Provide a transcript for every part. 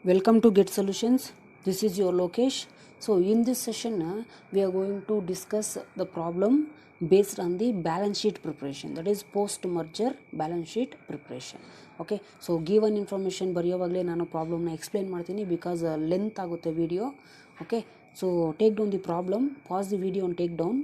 Welcome to Get Solutions. This is your Lokesh. So in this session we are going to discuss the problem based on the balance sheet preparation, that is post merger balance sheet preparation. Okay, so given information ಬರೆಯುವಾಗಲೇ ನಾನು ಪ್ರಾಬ್ಲಮ್ನ explain ಮಾಡ್ತೀನಿ because length ಆಗುತ್ತೆ video. Okay, so take down the problem, pass the video and take down.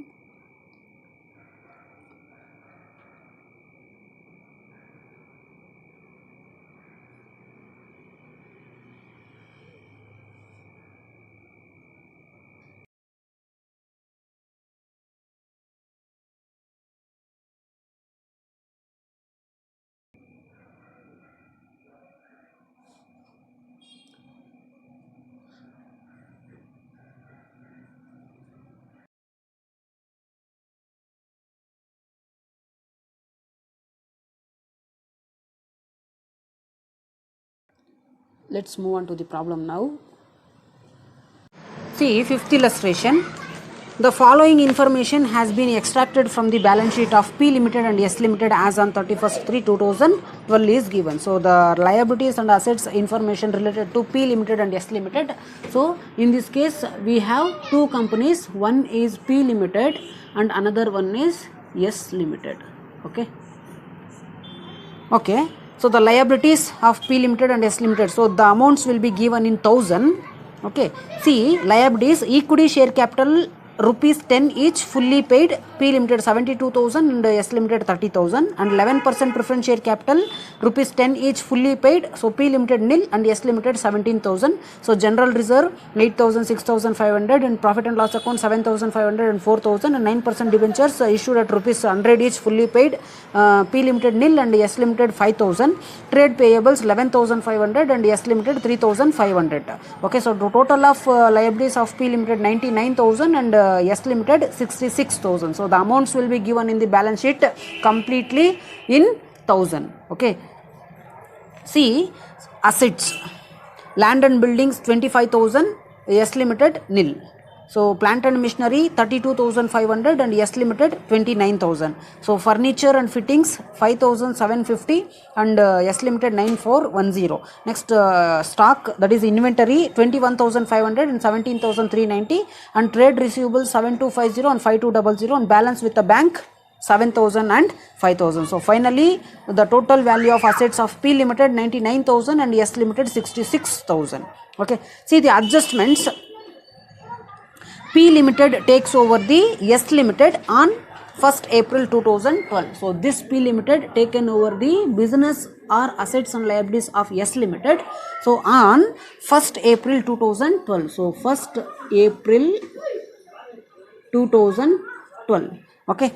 Let's move on to the problem now. See, fifth illustration. The following information has been extracted from the balance sheet of P Limited and S Limited as on 31st/3/2012 is given. So the liabilities and assets information related to P Limited and S Limited. So in this case we have two companies. One is P Limited and another one is S Limited. Okay. So the liabilities of P Limited and S Limited. So the amounts will be given in 1000. Okay. See, liabilities, equity share capital rupees 10 each fully paid, P Limited 72,000 and S Limited 30,000, and 11% preference share capital rupees 10 each fully paid, so P Limited nil and S Limited 17,000. So general reserve 8,000, 6,500, and profit and loss account 7,500 and 4,000, and 9% debentures issued at rupees 100 each fully paid, P Limited nil and S Limited 5,000. Trade payables 11,500 and S Limited 3,500. Okay, so the total of liabilities of P Limited 99,000 and S Limited 66,000. So the amounts will be given in the balance sheet completely in 1000. Okay. See, assets, land and buildings 25,000, S Limited nil. So plant and machinery 32,500 and S Limited 29,000. So furniture and fittings 5,750 and S Limited 9,410. Next stock, that is inventory 21,500 and 17,390, and trade receivables 7,250 and 5,200, and balance with the bank 7,000 and 5,000. So finally the total value of assets of P Limited 99,000 and S Limited 66,000. Okay, see the adjustments. P Limited takes over the S Limited on 1st April 2012. So this P Limited taken over the business or assets and liabilities of S Limited. So on 1st April 2012. So 1st April 2012. Okay.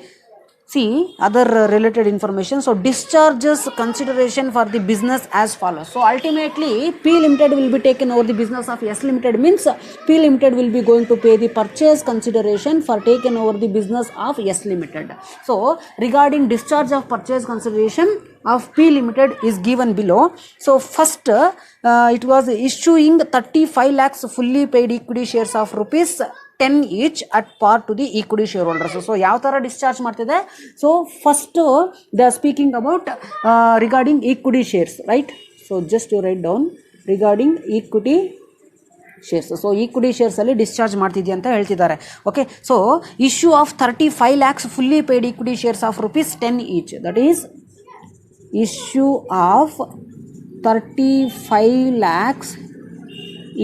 See other related information. So discharges consideration for the business as follows. So ultimately P Limited will be taken over the business of S Limited, means P Limited will be going to pay the purchase consideration for taken over the business of S Limited. So regarding discharge of purchase consideration of P Limited is given below. So first it was issuing 35 lakhs fully paid equity shares of rupees 10 each at par to the equity shareholders. So ಯಾವ ತರ discharge ಮಾಡ್ತಿದೆ? So first they are speaking about regarding equity shares, right? So just you write down regarding equity shares. So equity shares ಅಲ್ಲಿ discharge ಮಾಡ್ತಿದ್ಯಾ ಅಂತ ಹೇಳ್ತಿದ್ದಾರೆ. Okay, so issue of 35 lakhs fully paid equity shares of rupees 10 each, that is issue of 35 lakhs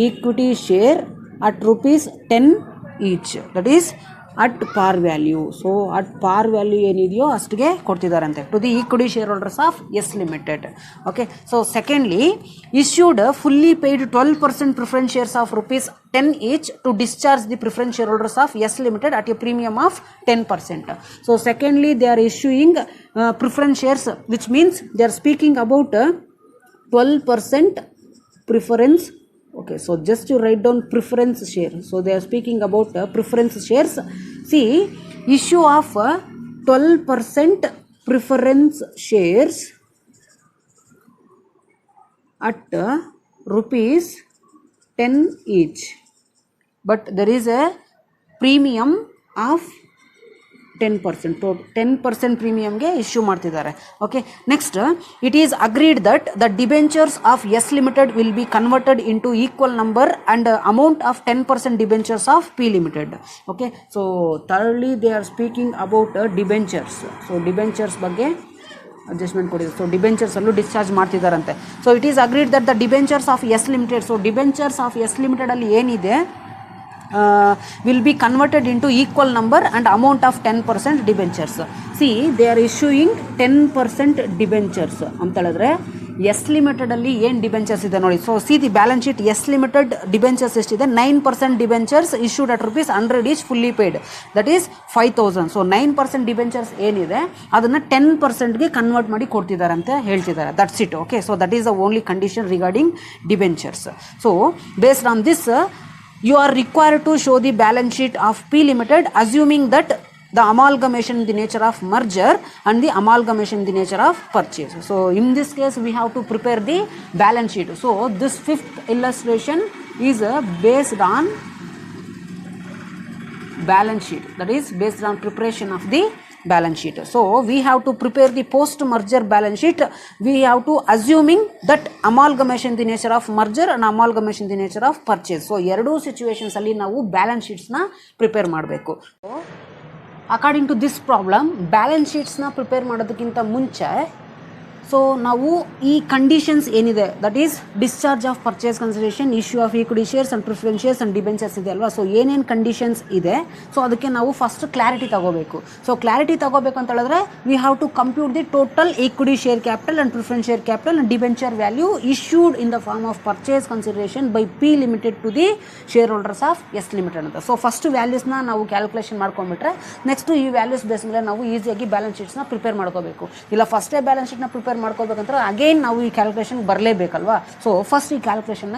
equity share at rupees 10 each, that is at par value. So at par value ಏನಿದೆಯೋ ಅಷ್ಟಿಗೆ ಕೊಡ್ತಿದ್ದಾರಂತೆ to the equity shareholders of S Limited. Okay, so secondly issued fully paid 12% preference shares of rupees 10 each to discharge the preference shareholders of S Limited at a premium of 10%. So secondly they are issuing preference shares, which means they are speaking about 12% preference. Okay, so just to write down preference share. So they are speaking about preference shares. See, issue of 12% preference shares at rupees 10 each, but there is a premium of 10%. 10% ಪ್ರೀಮಿಯಮ್ಗೆ issue ಮಾಡ್ತಿದ್ದಾರೆ. Okay, next it is agreed that the debentures of S limited will be converted into equal number and amount of 10% debentures of P limited. Okay, so thirdly they are speaking about debentures. So debentures ಬಗ್ಗೆ adjustment ಕೊಡಿದೆ. So debentures ಅಲ್ಲೂ discharge ಮಾಡ್ತಿದ್ದಾರಂತೆ. So it is agreed that the debentures of S limited. So debentures of S ಲಿಮಿಟೆಡಲ್ಲಿ ಏನಿದೆ will be converted into equal number and amount of 10% debentures. See, they are issuing 10% debentures ಅಂತ ಹೇಳಿದ್ರೆ S ಲಿಮಿಟೆಡಲ್ಲಿ ಏನು debentures ಇದೆ ನೋಡಿ. So see the balance sheet. S limited debentures ಎಷ್ಟಿದೆ? 9% debentures issued at ₹100 each fully paid, that is 5,000. So 9% debentures ಏನಿದೆ ಅದನ್ನು 10%ಗೆ convert ಮಾಡಿ ಕೊಡ್ತಿದ್ದಾರೆ ಅಂತ ಹೇಳ್ತಿದ್ದಾರೆ. That's it. Okay, so that is the only condition regarding debentures. So based on this you are required to show the balance sheet of P Limited assuming that the amalgamation in the nature of merger and the amalgamation in the nature of purchase. So in this case we have to prepare the balance sheet. So this fifth illustration is based on balance sheet, that is based on preparation of the balance sheet. So we have to prepare the post merger balance sheet. We have to assuming that amalgamation in the nature of merger and amalgamation in the nature of purchase. So ಎರಡೂ situations ಅಲ್ಲಿ ನಾವು balance ಶೀಟ್ಸ್ನ prepare ಮಾಡಬೇಕು. According to this problem balance ಶೀಟ್ಸ್ನ prepare ಮಾಡೋದಕ್ಕಿಂತ ಮುಂಚೆ so ನಾವು ಈ ಕಂಡೀಷನ್ಸ್ ಏನಿದೆ, that is discharge of purchase consideration, issue of equity shares and preference shares and debentures ಇದೆ ಅಲ್ವಾ. ಸೊ ಏನೇನು ಕಂಡೀಷನ್ಸ್ ಇದೆ, ಸೊ ಅದಕ್ಕೆ ನಾವು ಫಸ್ಟ್ ಕ್ಲಾರಿಟಿ ತಗೋಬೇಕು. ಸೊ ಕ್ಲಾರಿಟಿ ತಗೋಬೇಕು ಅಂತ ಹೇಳಿದ್ರೆ we have to compute the total equity share capital and preference share capital and debenture value issued in the form of purchase consideration by P limited to the share holders of S limited ಅಂತ. So first ವ್ಯಾಲ್ಯೂಸ್ನ ನಾವು calculation ಮಾಡ್ಕೊಂಡ್ಬಿಟ್ರೆ next ಈ values base ಮೇಲೆ ನಾವು ಈಸಿಯಾಗಿ balance ಶೀಟ್ಸ್ನ prepare ಮಾಡ್ಕೋಬೇಕು. ಇಲ್ಲ ಫಸ್ಟೇ ಬ್ಯಾಲೆನ್ಸ್ ಶೀಟ್ನ ಪ್ರಿಪೇರ್ ಮಾಡ್ಕೋಬೇಕಂದ್ರೆ ಅಗೇನ್ ನಾವು ಈ ಕ್ಯಾಲ್ಕುಲೇಷನ್ ಬರಲೇಬೇಕಲ್ವಾ. ಸೊ ಫಸ್ಟ್ ಈ ಕ್ಯಾಲ್ಕುಲೇಷನ್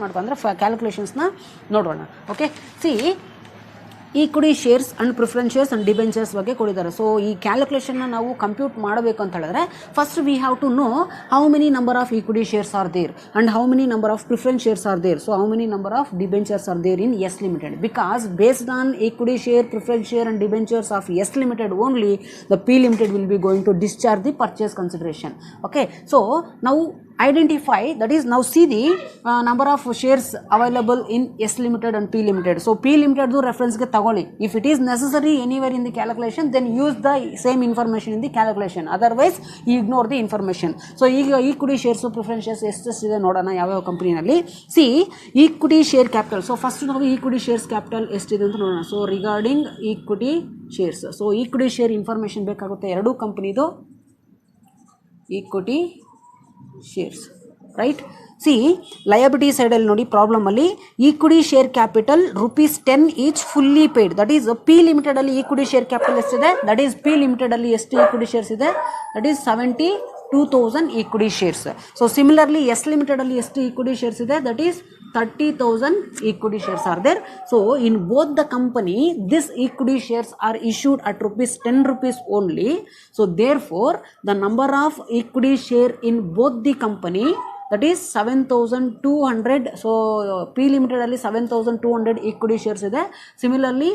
ಮಾಡ್ಕೊಂಡ್ರೆ ಕ್ಯಾಲ್ಕುಲೇಷನ್ಸ್ನ ನೋಡೋಣ. Okay, see equity shares and preference shares and debentures ಬಗ್ಗೆ ಕೊಟ್ಟಿದ್ದಾರೆ. ಸೊ ಈ ಕ್ಯಾಲ್ಕುಲೇಷನ್ನ ನಾವು ಕಂಪ್ಯೂಟ್ ಮಾಡಬೇಕು ಅಂತ ಹೇಳಿದ್ರೆ first we have to know how many number of equity shares are there and how many number of preference shares are there. So how many number of debentures are there in S limited, because based on equity share, preference share and debentures of S limited only the P limited will be going to discharge the purchase consideration. Okay, so ನಾವು identify, that is now see the number of shares available in S limited and P limited. So P limited do reference ge tagoli. If it is necessary anywhere in the calculation, then use the same information in the calculation, otherwise you ignore the information. So equity shares preference shares estiದೆ ನೋಡೋಣ ಯಾವ ಕಂಪನಿನಲ್ಲಿ. See equity share capital. So first ನಾವು equity shares capital ಎಷ್ಟಿದೆ ಅಂತ ನೋಡೋಣ. So regarding equity shares, so equity share information ಬೇಕಾಗುತ್ತೆ ಎರಡೂ ಕಂಪನಿದು equity shares, right. See liability ಸೈಡಲ್ಲಿ ನೋಡಿ ಪ್ರಾಬ್ಲಮಲ್ಲಿ equity share capital ₹10 each fully paid, that is P ಲಿಮಿಟೆಡಲ್ಲಿ ಈಕ್ವಿಟಿ ಶೇರ್ ಕ್ಯಾಪಿಟಲ್ ಎಷ್ಟಿದೆ, ದಟ್ ಈಸ್ ಪಿ ಲಿಮಿಟೆಡಲ್ಲಿ ಎಷ್ಟು ಈಕ್ವಿಟಿ ಶೇರ್ಸ್ ಇದೆ, that is 72,000 equity shares. So similarly S ಲಿಮಿಟೆಡಲ್ಲಿ ಎಷ್ಟು ಈಕ್ವಿಟಿ ಶೇರ್ಸ್ ಇದೆ, that is 30,000 equity shares are there. So in both the company this equity shares are issued at ₹10 only. So therefore the number of equity share in both the company, that is 7,200. So P limited ಅಲ್ಲಿ 7,200 equity shares ಇದೆ. Similarly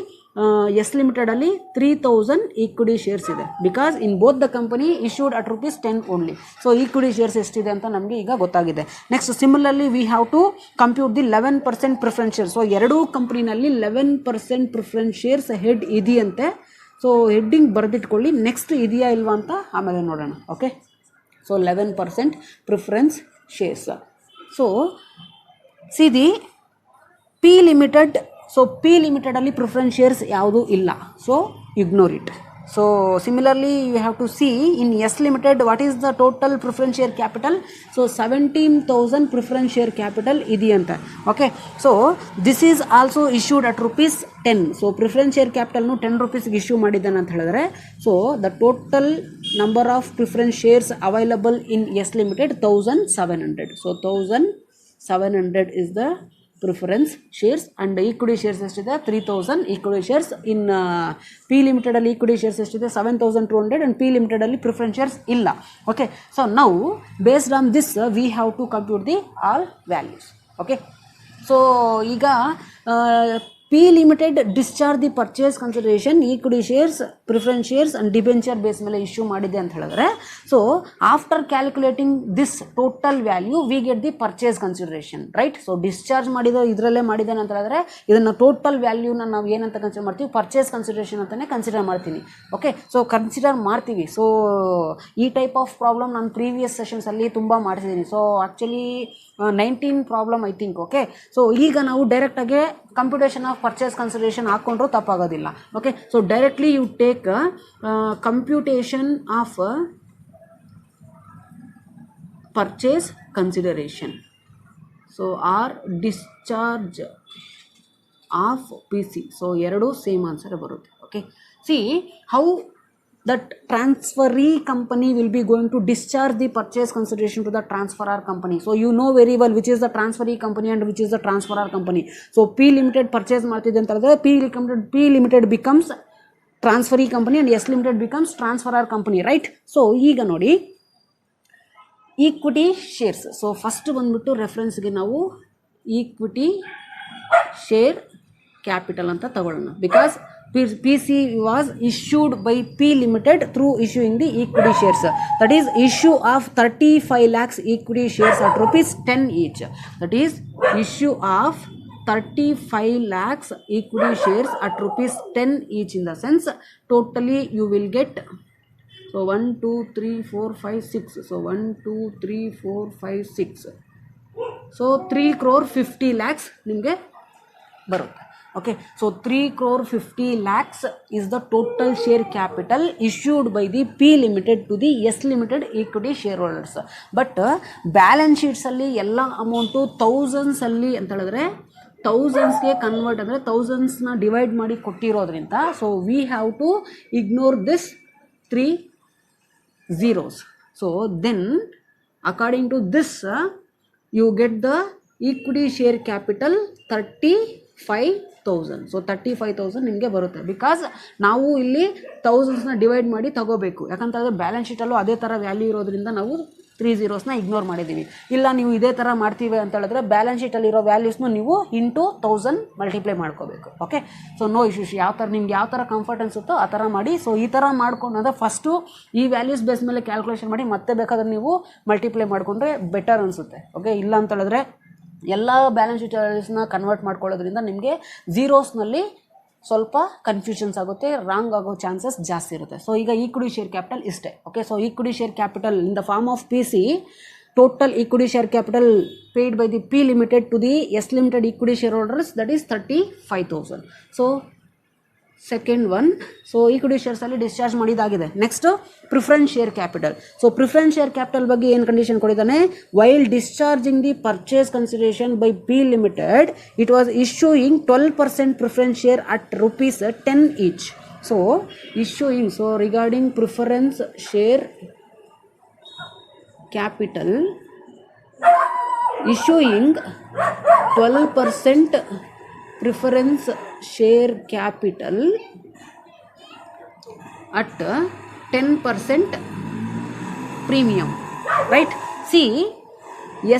S limited ಅಲ್ಲಿ 3,000 equity shares ಇದೆ, because in both the company issued at ₹10 only. So equity shares ಎಷ್ಟಿದೆ ಅಂತ ನಮಗೆ ಈಗ ಗೊತ್ತಾಗಿದೆ. Next similarly we have to compute the 11% preference shares. So ಎರಡೂ ಕಂಪ್ನಿನಲ್ಲಿ 11% ಪ್ರಿಫರೆನ್ಸ್ ಶೇರ್ಸ್ ಹೆಡ್ ಇದೆಯಂತೆ. ಸೊ ಹೆಡ್ಡಿಂಗ್ ಬರೆದಿಟ್ಕೊಳ್ಳಿ, ನೆಕ್ಸ್ಟ್ ಇದೆಯಾ ಇಲ್ವಾ ಅಂತ ಆಮೇಲೆ ನೋಡೋಣ. Okay, so 11% preference shares. So see the P limited. So P limited ಅಲ್ಲಿ ಪ್ರಿಫರೆನ್ಸ್ ಶೇರ್ಸ್ ಯಾವುದು ಇಲ್ಲ, so ignore it. So similarly you have to see in S limited what is the total preference share capital. So 17,000 preference share capital ಇದೆಯಂತೆ. Okay, so this is also issued at ₹10. So preference share ಕ್ಯಾಪಿಟಲ್ನು ₹10 issue ಮಾಡಿದ್ದಾನೆ ಅಂತ ಹೇಳಿದ್ರೆ, so the total number of preference shares available in S limited 1,700. So 1,700 is the preference shares and equity shares ಎಷ್ಟಿದೆ, 3,000 equity shares. In P ಲಿಮಿಟೆಡಲ್ಲಿ equity shares ಎಷ್ಟಿದೆ, 7,200 and P ಲಿಮಿಟೆಡಲ್ಲಿ preference shares ಇಲ್ಲ. Okay, so now based on this we have to compute the all values. Okay, so ಈಗ P Limited discharge the purchase consideration, equity shares, preference shares and debenture base ಮೇಲೆ issue ಮಾಡಿದೆ ಅಂತ ಹೇಳಿದ್ರೆ, so after calculating this total value we get the purchase consideration, right. So discharge ಮಾಡಿದ ಇದರಲ್ಲೇ ಮಾಡಿದ್ದೇನೆ ಅಂತ ಹೇಳಿದ್ರೆ ಇದನ್ನು ಟೋಟಲ್ ವ್ಯಾಲ್ಯೂನ ನಾವು ಏನಂತ ಕನ್ಸಿಡರ್ ಮಾಡ್ತೀವಿ, ಪರ್ಚೇಸ್ ಕನ್ಸಿಡರೇಷನ್ ಅಂತಲೇ ಕನ್ಸಿಡರ್ ಮಾಡ್ತೀನಿ. ಓಕೆ, ಸೊ ಕನ್ಸಿಡರ್ ಮಾಡ್ತೀವಿ. ಸೊ ಈ ಟೈಪ್ ಆಫ್ ಪ್ರಾಬ್ಲಮ್ ನಾನು ಪ್ರೀವಿಯಸ್ ಸೆಷನ್ಸಲ್ಲಿ ತುಂಬ ಮಾಡಿಸಿದ್ದೀನಿ. So actually 19 problem I think. Okay, so ಈಗ ನಾವು ಡೈರೆಕ್ಟಾಗಿ ಕಂಪ್ಯೂಟೇಷನ್ ಆಫ್ ಪರ್ಚೇಸ್ ಕನ್ಸಿಡರೇಷನ್ ಹಾಕ್ಕೊಂಡ್ರೂ ತಪ್ಪಾಗೋದಿಲ್ಲ. Okay, so directly you take computation of purchase consideration, so or discharge of P C. So ಎರಡೂ ಸೇಮ್ ಆನ್ಸರ್ ಬರುತ್ತೆ. Okay, see how that transferee company will be going to discharge the purchase consideration to the transferor company. So you know very well which is the transferee company and which is the transferor company. So P Limited purchase ಮಾಡ್ತಿದೆ ಅಂತ ಹೇಳಿದ್ರೆ P Limited becomes transferee company and S Limited becomes transferor company, right? So ಈಗ ನೋಡಿ equity shares. So first ಬಂದ್ಬಿಟ್ಟು ರೆಫರೆನ್ಸ್ಗೆ ನಾವು equity share capital ಅಂತ ತಗೊಳ್ಳೋಣ. Because PC was issued by P Limited through issuing the equity shares. That is issue of 35 lakhs equity shares at rupees 10 each. That is issue of 35 lakhs equity shares at rupees 10 each, in the sense totally you will get, so 1 2 3 4 5 6, so 1 2 3 4 5 6, so 3 crore 50 lakhs ನಿಮಗೆ ಬರುತ್ತೆ. Okay, so 3 crore 50 lakhs is the total share capital issued by the P Limited to the S Limited equity shareholders. But balance sheets ಅಲ್ಲಿ ಎಲ್ಲ amount ಥೌಸಂಡ್ಸಲ್ಲಿ ಅಂತ ಹೇಳಿದ್ರೆ ಥೌಸಂಡ್ಸ್ಗೆ convert ಅಂದರೆ ಥೌಸಂಡ್ಸ್ನ divide ಮಾಡಿ ಕೊಟ್ಟಿರೋದ್ರಿಂದ, so we have to ignore this 3 zeros. So then according to this you get the equity share capital 35,000. So 35,000 ನಿಮಗೆ ಬರುತ್ತೆ. ಬಿಕಾಸ್ ನಾವು ಇಲ್ಲಿ ಥೌಸಂಡ್ಸ್ನ ಡಿವೈಡ್ ಮಾಡಿ ತಗೋಬೇಕು. ಯಾಕಂತಂದರೆ ಬ್ಯಾಲೆನ್ಸ್ ಶೀಟಲ್ಲೂ ಅದೇ ಥರ ವ್ಯಾಲ್ಯೂ ಇರೋದ್ರಿಂದ ನಾವು 3 zeros ಇಗ್ನೋರ್ ಮಾಡಿದ್ದೀವಿ. ಇಲ್ಲ ನೀವು ಇದೇ ಥರ ಮಾಡ್ತೀವಿ ಅಂತ ಹೇಳಿದ್ರೆ ಬ್ಯಾಲೆನ್ಸ್ ಶೀಟಲ್ಲಿರೋ ವ್ಯಾಲ್ಯೂಸ್ನು ನೀವು ಇಂಟು 1000 ಮಲ್ಟಿಪ್ಲೈ ಮಾಡ್ಕೋಬೇಕು. Okay, so no issues. ಯಾವ ಥರ ನಿಮ್ಗೆ ಯಾವ ಥರ ಕಂಫರ್ಟ್ ಅನಿಸುತ್ತೋ ಆ ಥರ ಮಾಡಿ. ಸೊ ಈ ಥರ ಮಾಡ್ಕೊಂಡು ಅಂದರೆ ಫಸ್ಟು ಈ ವ್ಯಾಲ್ಯೂಸ್ ಬೇಸ್ ಮೇಲೆ ಕ್ಯಾಲ್ಕುಲೇಷನ್ ಮಾಡಿ ಮತ್ತೆ ಬೇಕಾದ್ರೆ ನೀವು ಮಲ್ಟಿಪ್ಲೈ ಮಾಡಿಕೊಂಡ್ರೆ ಬೆಟರ್ ಅನಿಸುತ್ತೆ. ಓಕೆ, ಇಲ್ಲ ಅಂತ ಹೇಳಿದ್ರೆ ಎಲ್ಲ ಬ್ಯಾಲೆನ್ಸ್ ಶೀಟ್ಸ್ನ ಕನ್ವರ್ಟ್ ಮಾಡ್ಕೊಳ್ಳೋದ್ರಿಂದ ನಿಮಗೆ ಝೀರೋಸ್ನಲ್ಲಿ ಸ್ವಲ್ಪ ಕನ್ಫ್ಯೂಷನ್ಸ್ ಆಗುತ್ತೆ, ರಾಂಗ್ ಆಗೋ ಚಾನ್ಸಸ್ ಜಾಸ್ತಿ ಇರುತ್ತೆ. ಸೊ ಈಗ ಈಕ್ವಿಟಿ ಶೇರ್ ಕ್ಯಾಪಿಟಲ್ ಇಷ್ಟೇ. Okay, so equity share capital in the form of PC, total equity share capital paid by the P Limited to the S Limited equity shareholders, that is 35,000. So second one, so equity ಶೇರ್ಸಲ್ಲಿ discharge ಮಾಡಿದಾಗಿದೆ. Next preference share capital. So preference share capital ಬಗ್ಗೆ ಏನು condition ಕೊಟ್ಟಿದ್ದಾನೆ, while discharging the purchase consideration by P Limited it was issuing 12% preference share at rupees 10 each. So issuing, so regarding preference share capital issuing 12% preference share capital at 10% premium, right? See,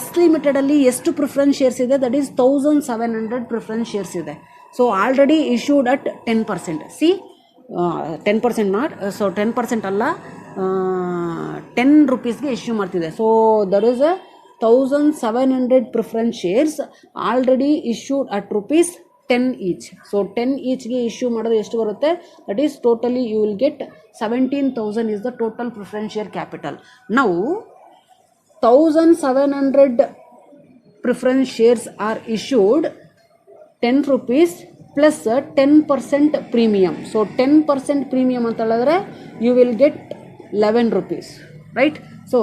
S Limited ಅಲ್ಲಿ ಎಷ್ಟು preference shares ಇದೆ, that is 1700 preference shares ಇದೆ. So already issued at 10%. See 10% not, so 10% ಅಲ್ಲ, 10 rupeesಗೆ issue ಮಾಡ್ತಿದೆ. So that is 1700 preference shares already issued at rupees 10 each. So 10 ಈಚ್ಗೆ issue ಮಾಡೋದು ಎಷ್ಟು ಬರುತ್ತೆ, that is totally you will get 17,000 is the total preference share capital. Now 1700 preference shares are issued 10 rupees plus 10% premium. So 10% premium ಅಂತ ಹೇಳಿದ್ರೆ you will get 11 rupees, right? So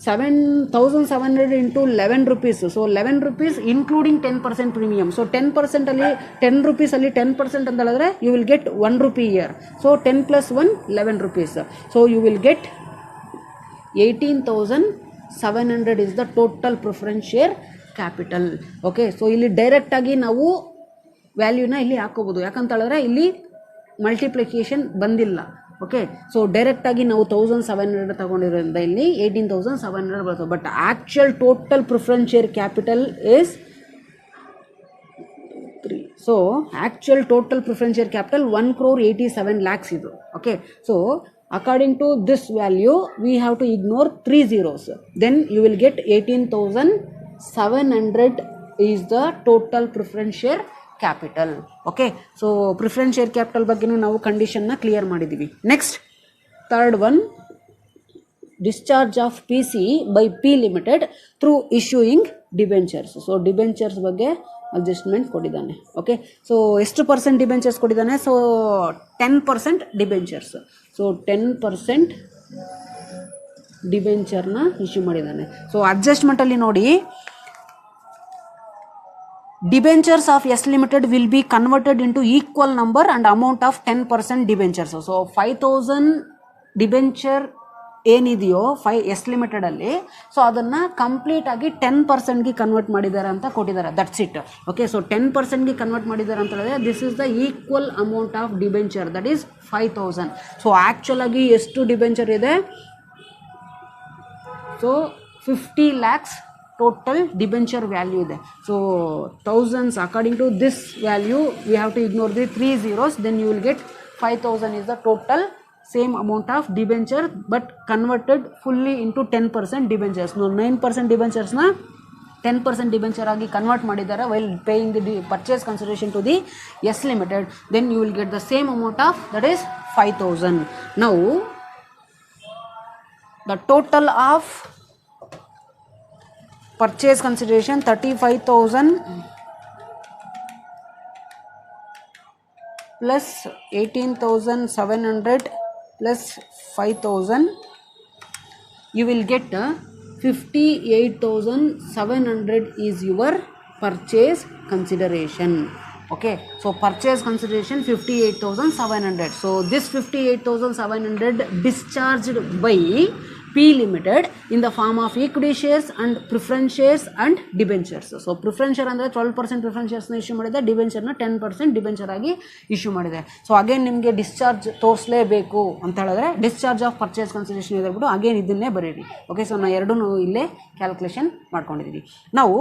1700 into 11 rupees. So 11 rupees including 10% premium. So 10% ಅಲ್ಲಿ 10 rupees ಅಲ್ಲಿ 10% ಅಂತ ಹೇಳಿದ್ರೆ you will get 1 rupee here. So 10 plus 1 11 rupees. So you will get 18,700 is the total preference share capital. Okay, so ಇಲ್ಲಿ ಡೈರೆಕ್ಟಾಗಿ ನಾವು ವ್ಯಾಲ್ಯೂನ ಇಲ್ಲಿ ಹಾಕೋಬೋದು. ಯಾಕಂತ ಹೇಳಿದ್ರೆ ಇಲ್ಲಿ ಮಲ್ಟಿಪ್ಲಿಕೇಶನ್ ಬಂದಿಲ್ಲ. ಓಕೆ, ಸೊ ಡೈರೆಕ್ಟಾಗಿ ನಾವು 1700 ತಗೊಂಡಿರೋದ್ರಿಂದ ಇಲ್ಲಿ 18,700 ಬರ್ತದೆ. But actual total preference share capital is 3 So actual total preference share capital 1 crore 87 lakhs idu. Okay, so according to this value we have to ignore 3 zeros, then you will get 18,700 is the total preference share capital. Okay, so preference share capital ಬಗ್ಗೆನೂ ನಾವು condition ನ clear ಮಾಡಿದೀವಿ. Next third one, discharge of PC by P Limited through issuing debentures. So debentures ಬಗ್ಗೆ adjustment ಕೊಟ್ಟಿದ್ದಾನೆ. Okay, so ಎಷ್ಟು percent debentures ಕೊಟ್ಟಿದ್ದಾನೆ? So 10% debentures. So 10% ಡಿಬೆಂಚರ್ನ issue ಮಾಡಿದ್ದಾನೆ. So ಅಡ್ಜಸ್ಟ್ಮೆಂಟಲ್ಲಿ ನೋಡಿ, debentures of S Limited will be converted into equal number and amount of 10% debentures. So 5,000 debenture ಏನಿದೆಯೋ S limited ಅಲ್ಲಿ, so ಅದನ್ನ complete ಆಗಿ 10%ಗೆ ಕನ್ವರ್ಟ್ ಮಾಡಿದ್ದಾರೆ ಅಂತ ಕೊಟ್ಟಿದ್ದಾರೆ. That's it. ಓಕೆ, ಸೊ 10%ಗೆ ಕನ್ವರ್ಟ್ ಮಾಡಿದ್ದಾರೆ ಅಂತ ಹೇಳಿದ್ರೆ this is the equal amount of debenture, that is 5,000. So actual ಆಗಿ ಎಷ್ಟು ಡಿಬೆಂಚರ್ ಇದೆ? So 50 lakhs total debenture value ಇದೆ. ಸೊ thousands, according to this value we have to ignore the 3 zeros, then you will get 5,000 is the total same amount of debenture but converted fully into 10% debentures. No, 9% debentures na 10% debenture ಆಗಿ convert ಮಾಡಿದ್ದಾರೆ while paying the purchase consideration to the S Limited, then you will get the same amount of, that is 5,000. Now the total of purchase consideration 35,000 plus 18,700 plus 5,000, you will get 58,700 is your purchase consideration. Okay, so purchase consideration 58,700. So this 58,700 discharged by P Limited in the form of equity shares and preference shares and debentures. So preference share ಅಂದರೆ 12% preference shares ನ issue ಮಾಡಿದೆ, ಡಿಬೆಂಚರ್ನ 10% debenture ಆಗಿ issue ಮಾಡಿದೆ. So again ನಿಮಗೆ discharge ತೋರಿಸಲೇಬೇಕು ಅಂತ ಹೇಳಿದ್ರೆ discharge of purchase consideration ಇದೆ ಬಿಟ್ಟು ಅಗೇನ್ ಇದನ್ನೇ ಬರೀರಿ. ಓಕೆ, ಸೊ ನಾನು ಎರಡೂ ಇಲ್ಲೇ ಕ್ಯಾಲ್ಕುಲೇಷನ್ ಮಾಡ್ಕೊಂಡಿದ್ದೀನಿ. ನಾವು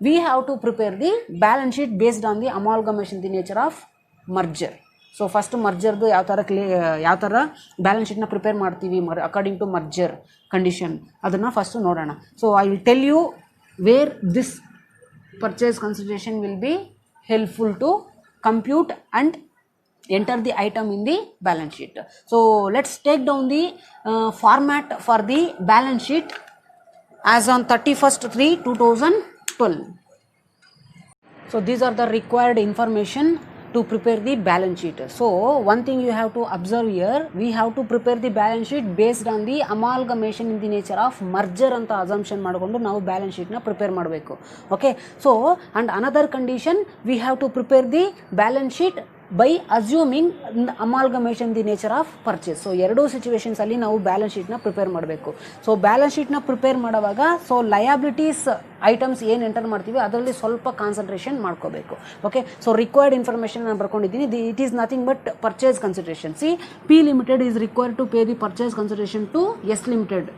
we have to prepare the balance sheet based on the amalgamation, the nature of merger. So first ಮರ್ಜರ್ದು ಯಾವ ಥರ ಬ್ಯಾಲೆನ್ಸ್ ಶೀಟ್ನ ಪ್ರಿಪೇರ್ ಮಾಡ್ತೀವಿ ಅಕಾರ್ಡಿಂಗ್ ಟು ಮರ್ಜರ್ ಕಂಡೀಷನ್, ಅದನ್ನು ಫಸ್ಟು ನೋಡೋಣ. So I will tell you where this purchase consideration will be helpful to compute and enter the item in the balance sheet. So let's take down the format for the balance sheet as on 31st/3/2012. So these are the required information to prepare the balance sheet. So one thing you have to observe here, we have to prepare the balance sheet based on the amalgamation in the nature of merger anta assumption ಮಾಡಿಕೊಂಡು ನಾವು balance ಶೀಟ್ನ prepare ಮಾಡಬೇಕು. Okay, so and another condition, we have to prepare the balance sheet by assuming amalgamation the nature of purchase. So ಎರಡೂ ಸಿಚುವೇಶನ್ಸಲ್ಲಿ ನಾವು balance ಶೀಟ್ನ prepare ಮಾಡಬೇಕು. So balance ಶೀಟ್ನ ಪ್ರಿಪೇರ್ ಮಾಡುವಾಗ ಸೊ ಲಯಾಬಿಲಿಟೀಸ್ ಐಟಮ್ಸ್ ಏನು ಎಂಟರ್ ಮಾಡ್ತೀವಿ ಅದರಲ್ಲಿ ಸ್ವಲ್ಪ ಕಾನ್ಸಂಟ್ರೇಷನ್ ಮಾಡ್ಕೋಬೇಕು. ಓಕೆ, ಸೊ ರಿಕ್ವೈರ್ಡ್ ಇನ್ಫಾರ್ಮೇಷನ್ ನಾನು ಬರ್ಕೊಂಡಿದ್ದೀನಿ. It is nothing but purchase consideration. See, P limited is required to pay the purchase consideration to S limited.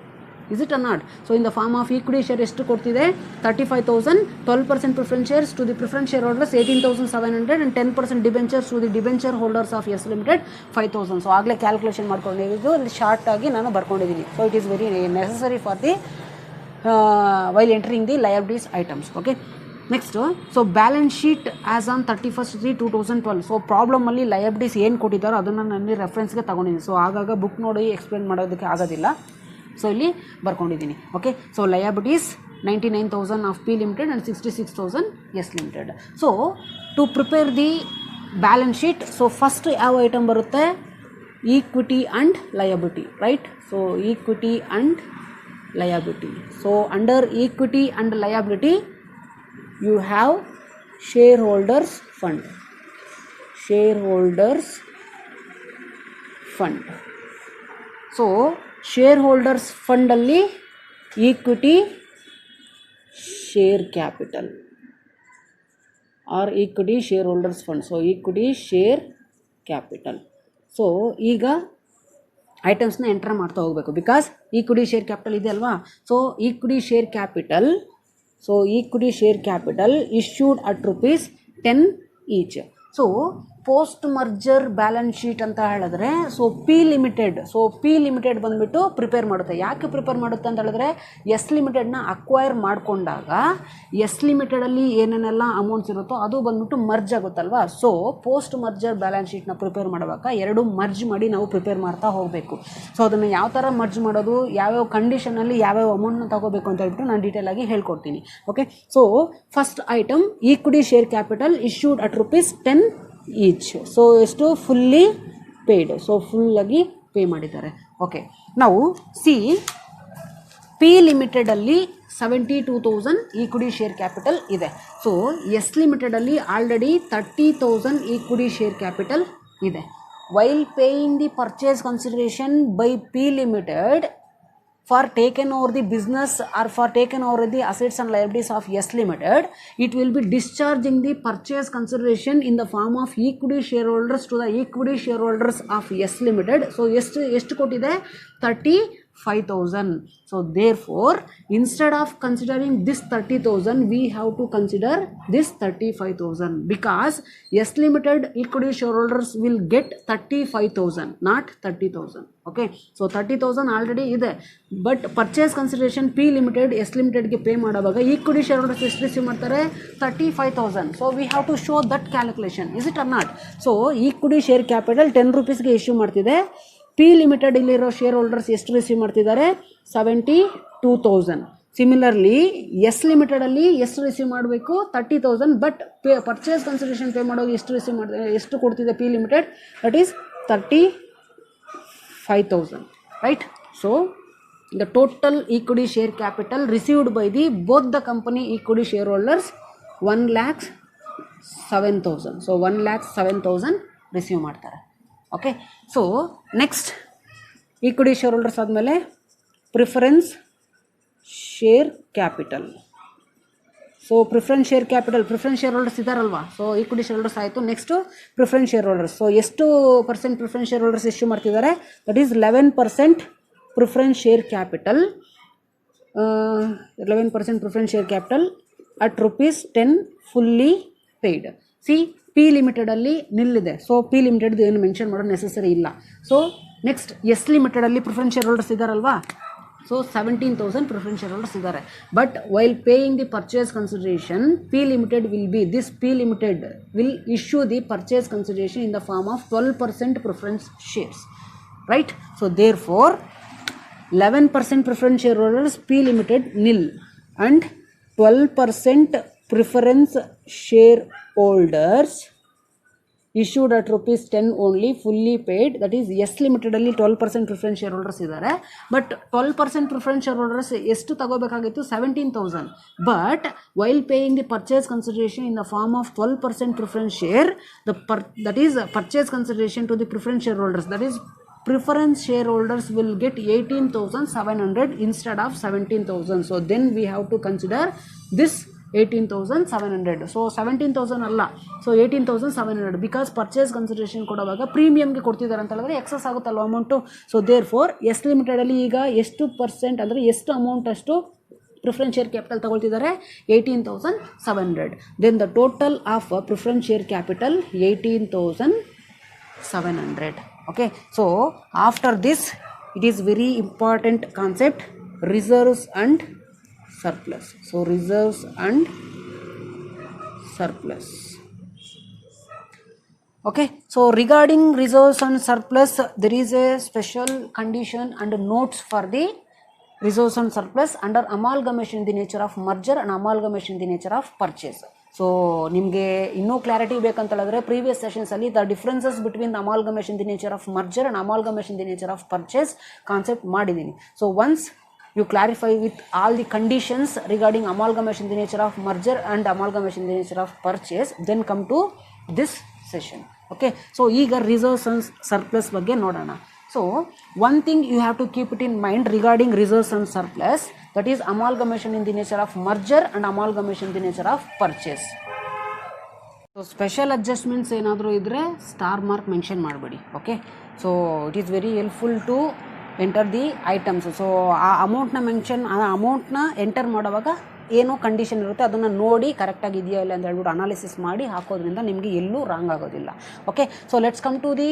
Is it or not? So in the form of equity share ಎಷ್ಟು ಕೊಡ್ತಿದೆ? 35,000, 12% preference shares to the preference shareholders 18,700 and 10% debentures to the debenture holders of S Limited 5,000. So ಆಗಲೇ calculation ಮಾಡ್ಕೊಂಡಿದ್ದು ಇಲ್ಲಿ short ಆಗಿ ನಾನು ಬರ್ಕೊಂಡಿದ್ದೀನಿ. So it is very necessary for the while entering the liabilities items. Okay, next, so balance sheet as on 31st/3/2012. So ಪ್ರಾಬ್ಲಮಲ್ಲಿ liabilities ಏನು ಕೊಟ್ಟಿದ್ದಾರೋ ಅದನ್ನು ನಾನು ರೆಫರೆನ್ಸ್ಗೆ ತೊಗೊಂಡಿದ್ದೀನಿ. ಸೊ ಆಗಾಗ ಬುಕ್ ನೋಡಿ ಎಕ್ಸ್ಪ್ಲೇನ್ ಮಾಡೋದಕ್ಕೆ ಆಗೋದಿಲ್ಲ, ಸೊ ಇಲ್ಲಿ ಬರ್ಕೊಂಡಿದ್ದೀನಿ. Okay, so liabilities 99,000 of P limited and 66,000 S limited. So to prepare the balance sheet, so first ಯಾವ ಐಟಮ್ ಬರುತ್ತೆ? Equity and liability, right? So equity and liability. So under equity and liability you have shareholders fund. So shareholders fund alli equity share capital or equity shareholders fund. So equity share capital. So ಈಗ ಐಟಮ್ಸ್ನ enter ಮಾಡ್ತಾ ಹೋಗಬೇಕು because equity share capital ಇದೆ ಅಲ್ವಾ. So equity share capital, so equity share capital issued at rupees 10 each. So post merger balance sheet ಅಂತ ಹೇಳಿದ್ರೆ P limited ಬಂದುಬಿಟ್ಟು prepare ಮಾಡುತ್ತೆ. ಯಾಕೆ ಪ್ರಿಪೇರ್ ಮಾಡುತ್ತೆ ಅಂತ ಹೇಳಿದ್ರೆ ಎಸ್ ಲಿಮಿಟೆಡ್ನ ಅಕ್ವೈರ್ ಮಾಡಿಕೊಂಡಾಗ ಎಸ್ ಲಿಮಿಟೆಡಲ್ಲಿ ಏನೇನೆಲ್ಲ ಅಮೌಂಟ್ಸ್ ಇರುತ್ತೋ ಅದು ಬಂದ್ಬಿಟ್ಟು ಮರ್ಜ್ ಆಗುತ್ತಲ್ವಾ. ಸೊ ಪೋಸ್ಟ್ ಮರ್ಜರ್ ಬ್ಯಾಲೆನ್ಸ್ ಶೀಟ್ನ ಪ್ರಿಪೇರ್ ಮಾಡುವಾಗ ಎರಡು ಮರ್ಜ್ ಮಾಡಿ ನಾವು ಪ್ರಿಪೇರ್ ಮಾಡ್ತಾ ಹೋಗಬೇಕು. ಸೊ ಅದನ್ನು ಯಾವ ಥರ ಮರ್ಜ್ ಮಾಡೋದು, ಯಾವ್ಯಾವ ಕಂಡೀಷನಲ್ಲಿ ಯಾವ್ಯಾವ ಅಮೌಂಟ್ನ ತಗೋಬೇಕು ಅಂತ ಹೇಳ್ಬಿಟ್ಟು ನಾನು ಡೀಟೇಲಾಗಿ ಹೇಳ್ಕೊಡ್ತೀನಿ. Okay, so first item equity share capital issued at ₹10 each. So ಎಷ್ಟು ಫುಲ್ಲಿ ಪೇಯ್ಡ್, ಸೊ ಫುಲ್ಲಾಗಿ ಪೇ ಮಾಡಿದ್ದಾರೆ. ಓಕೆ, ನಾವು ಸಿ ಪಿ ಲಿಮಿಟೆಡಲ್ಲಿ 72,000 ಈಕ್ವಿಟಿ ಶೇರ್ ಕ್ಯಾಪಿಟಲ್ ಇದೆ. ಸೊ ಎಸ್ ಲಿಮಿಟೆಡಲ್ಲಿ ಆಲ್ರೆಡಿ 30,000 ಈಕ್ವಿಟಿ ಶೇರ್ ಕ್ಯಾಪಿಟಲ್ ಇದೆ. While paying the purchase consideration by P limited for taken over the business or for taken over the assets and liabilities of S Limited, it will be discharging the purchase consideration in the form of equity shareholders to the equity shareholders of S Limited. So ಎಷ್ಟು ಕೊಟ್ಟಿದೆ 35,000. So therefore instead of considering this 30,000 we have to consider this 35,000 because S Limited equity shareholders will get 35,000 not 30,000. Okay, so 30,000 already ಇದೆ. But purchase consideration P limited S ಲಿಮಿಟೆಡ್ಗೆ pay ಮಾಡುವಾಗ equity share holders ಎಷ್ಟು receive ಮಾಡ್ತಾರೆ 35,000. So we have to show that calculation, is it or not? So equity share capital ₹10 issue ಮಾಡ್ತಿದೆ. P limited ಇಲ್ಲಿರೋ share holders ಎಷ್ಟು receive ಮಾಡ್ತಿದ್ದಾರೆ 72,000. Similarly S ಲಿಮಿಟೆಡಲ್ಲಿ ಎಷ್ಟು receive ಮಾಡಬೇಕು 30,000. ಬಟ್ ಪರ್ಚೇಸ್ ಕನ್ಸಿಡರೇಷನ್ ಪೇ ಮಾಡೋದು ಎಷ್ಟು ಕೊಡ್ತಿದೆ P limited, that is 35,000, right? So the total equity share capital received by the both the company equity shareholders 1,07,000. So 1,07,000 receive ಮಾಡ್ತಾರೆ. Okay, so next equity share holders ಆದಮೇಲೆ preference share capital. So preference share holders ಇದ್ದಾರಲ್ವಾ, so equity share holders ಆಯಿತು. Next preference share holders. So ಎಷ್ಟು % preference share holders issue ಮಾಡ್ತಿದ್ದಾರೆ, that is 11% preference share capital. 11% preference share capital at ₹10 fully paid. See P ಲಿಮಿಟೆಡಲ್ಲಿ ನಿಲ್ಲಿದೆ, so P limited ಏನು mention ಮಾಡೋ necessary ಇಲ್ಲ. So next S ಲಿಮಿಟೆಡಲ್ಲಿ preference share holders ಇದ್ದಾರಲ್ವಾ, so 17,000 preference share holders ಇದ್ದಾರೆ. But while paying the purchase consideration P limited will issue the purchase consideration in the form of 12% preference shares, right? So therefore 11% preference shareholders P Limited nil and 12% preference shareholders issued at ₹10 only fully paid. That is S Limited ಅಲ್ಲಿ 12% preference shareholders ಇದ್ದಾರೆ. But 12% preference shareholders ಎಷ್ಟು ತಗೋಬೇಕಾಗಿತ್ತು 17,000. But while paying the purchase consideration in the form of 12% preference share, that is purchase consideration to the preference shareholders, that is preference shareholders will get 18,700 instead of 17,000. So then we have to consider this 18,700. So 17,000 ಅಲ್ಲ, so 18,700 because purchase consideration ಕೊಡುವಾಗ ಪ್ರೀಮಿಯಮ್ಗೆ ಕೊಡ್ತಿದ್ದಾರೆ ಅಂತ ಹೇಳಿದ್ರೆ excess ಆಗುತ್ತಲ್ವ amount. So therefore S ಲಿಮಿಟೆಡಲ್ಲಿ ಈಗ ಎಷ್ಟು % ಅಂದರೆ ಎಷ್ಟು ಅಮೌಂಟ್ ಅಷ್ಟು ಪ್ರಿಫರೆನ್ಸ್ ಶೇರ್ ಕ್ಯಾಪಿಟಲ್ ತಗೊಳ್ತಿದ್ದಾರೆ 18,700. Then the total of preference share capital 18,700. Okay, so after this it is very important concept, reserves and surplus. So reserves and surplus. Okay, so regarding reserves and surplus there is a special condition and notes for the reserves and surplus under amalgamation in the nature of merger and amalgamation in the nature of purchase. So ನಿಮಗೆ ಇನ್ನೂ clarity ಬೇಕಂತ ಹೇಳಿದ್ರೆ previous ಸೆಷನ್ಸಲ್ಲಿ the differences between the amalgamation the nature of merger and amalgamation the nature of purchase concept ಮಾಡಿದ್ದೀನಿ. So once you clarify with all the conditions regarding amalgamation the nature of merger and amalgamation the nature of purchase then come to this session. Okay, so ಈಗ reserves and surplus ಬಗ್ಗೆ ನೋಡೋಣ. So one thing you have to keep it in mind regarding reserves and surplus, that is amalgamation in the nature of merger and amalgamation in the nature of purchase. So special adjustments ಏನಾದರೂ ಇದ್ದರೆ star mark mention ಮಾಡಬೇಡಿ. Okay, so it is very helpful to enter the items. So ಆ ಅಮೌಂಟ್ನ enter ಮಾಡುವಾಗ ಏನೋ condition ಇರುತ್ತೆ ಅದನ್ನು ನೋಡಿ ಕರೆಕ್ಟಾಗಿ ಇದೆಯಾ ಇಲ್ಲ ಅಂತ ಹೇಳ್ಬಿಟ್ಟು ಅನಾಲಿಸಿಸ್ ಮಾಡಿ ಹಾಕೋದ್ರಿಂದ ನಿಮಗೆ ಎಲ್ಲೂ ರಾಂಗ್ ಆಗೋದಿಲ್ಲ. Okay, so let's come to the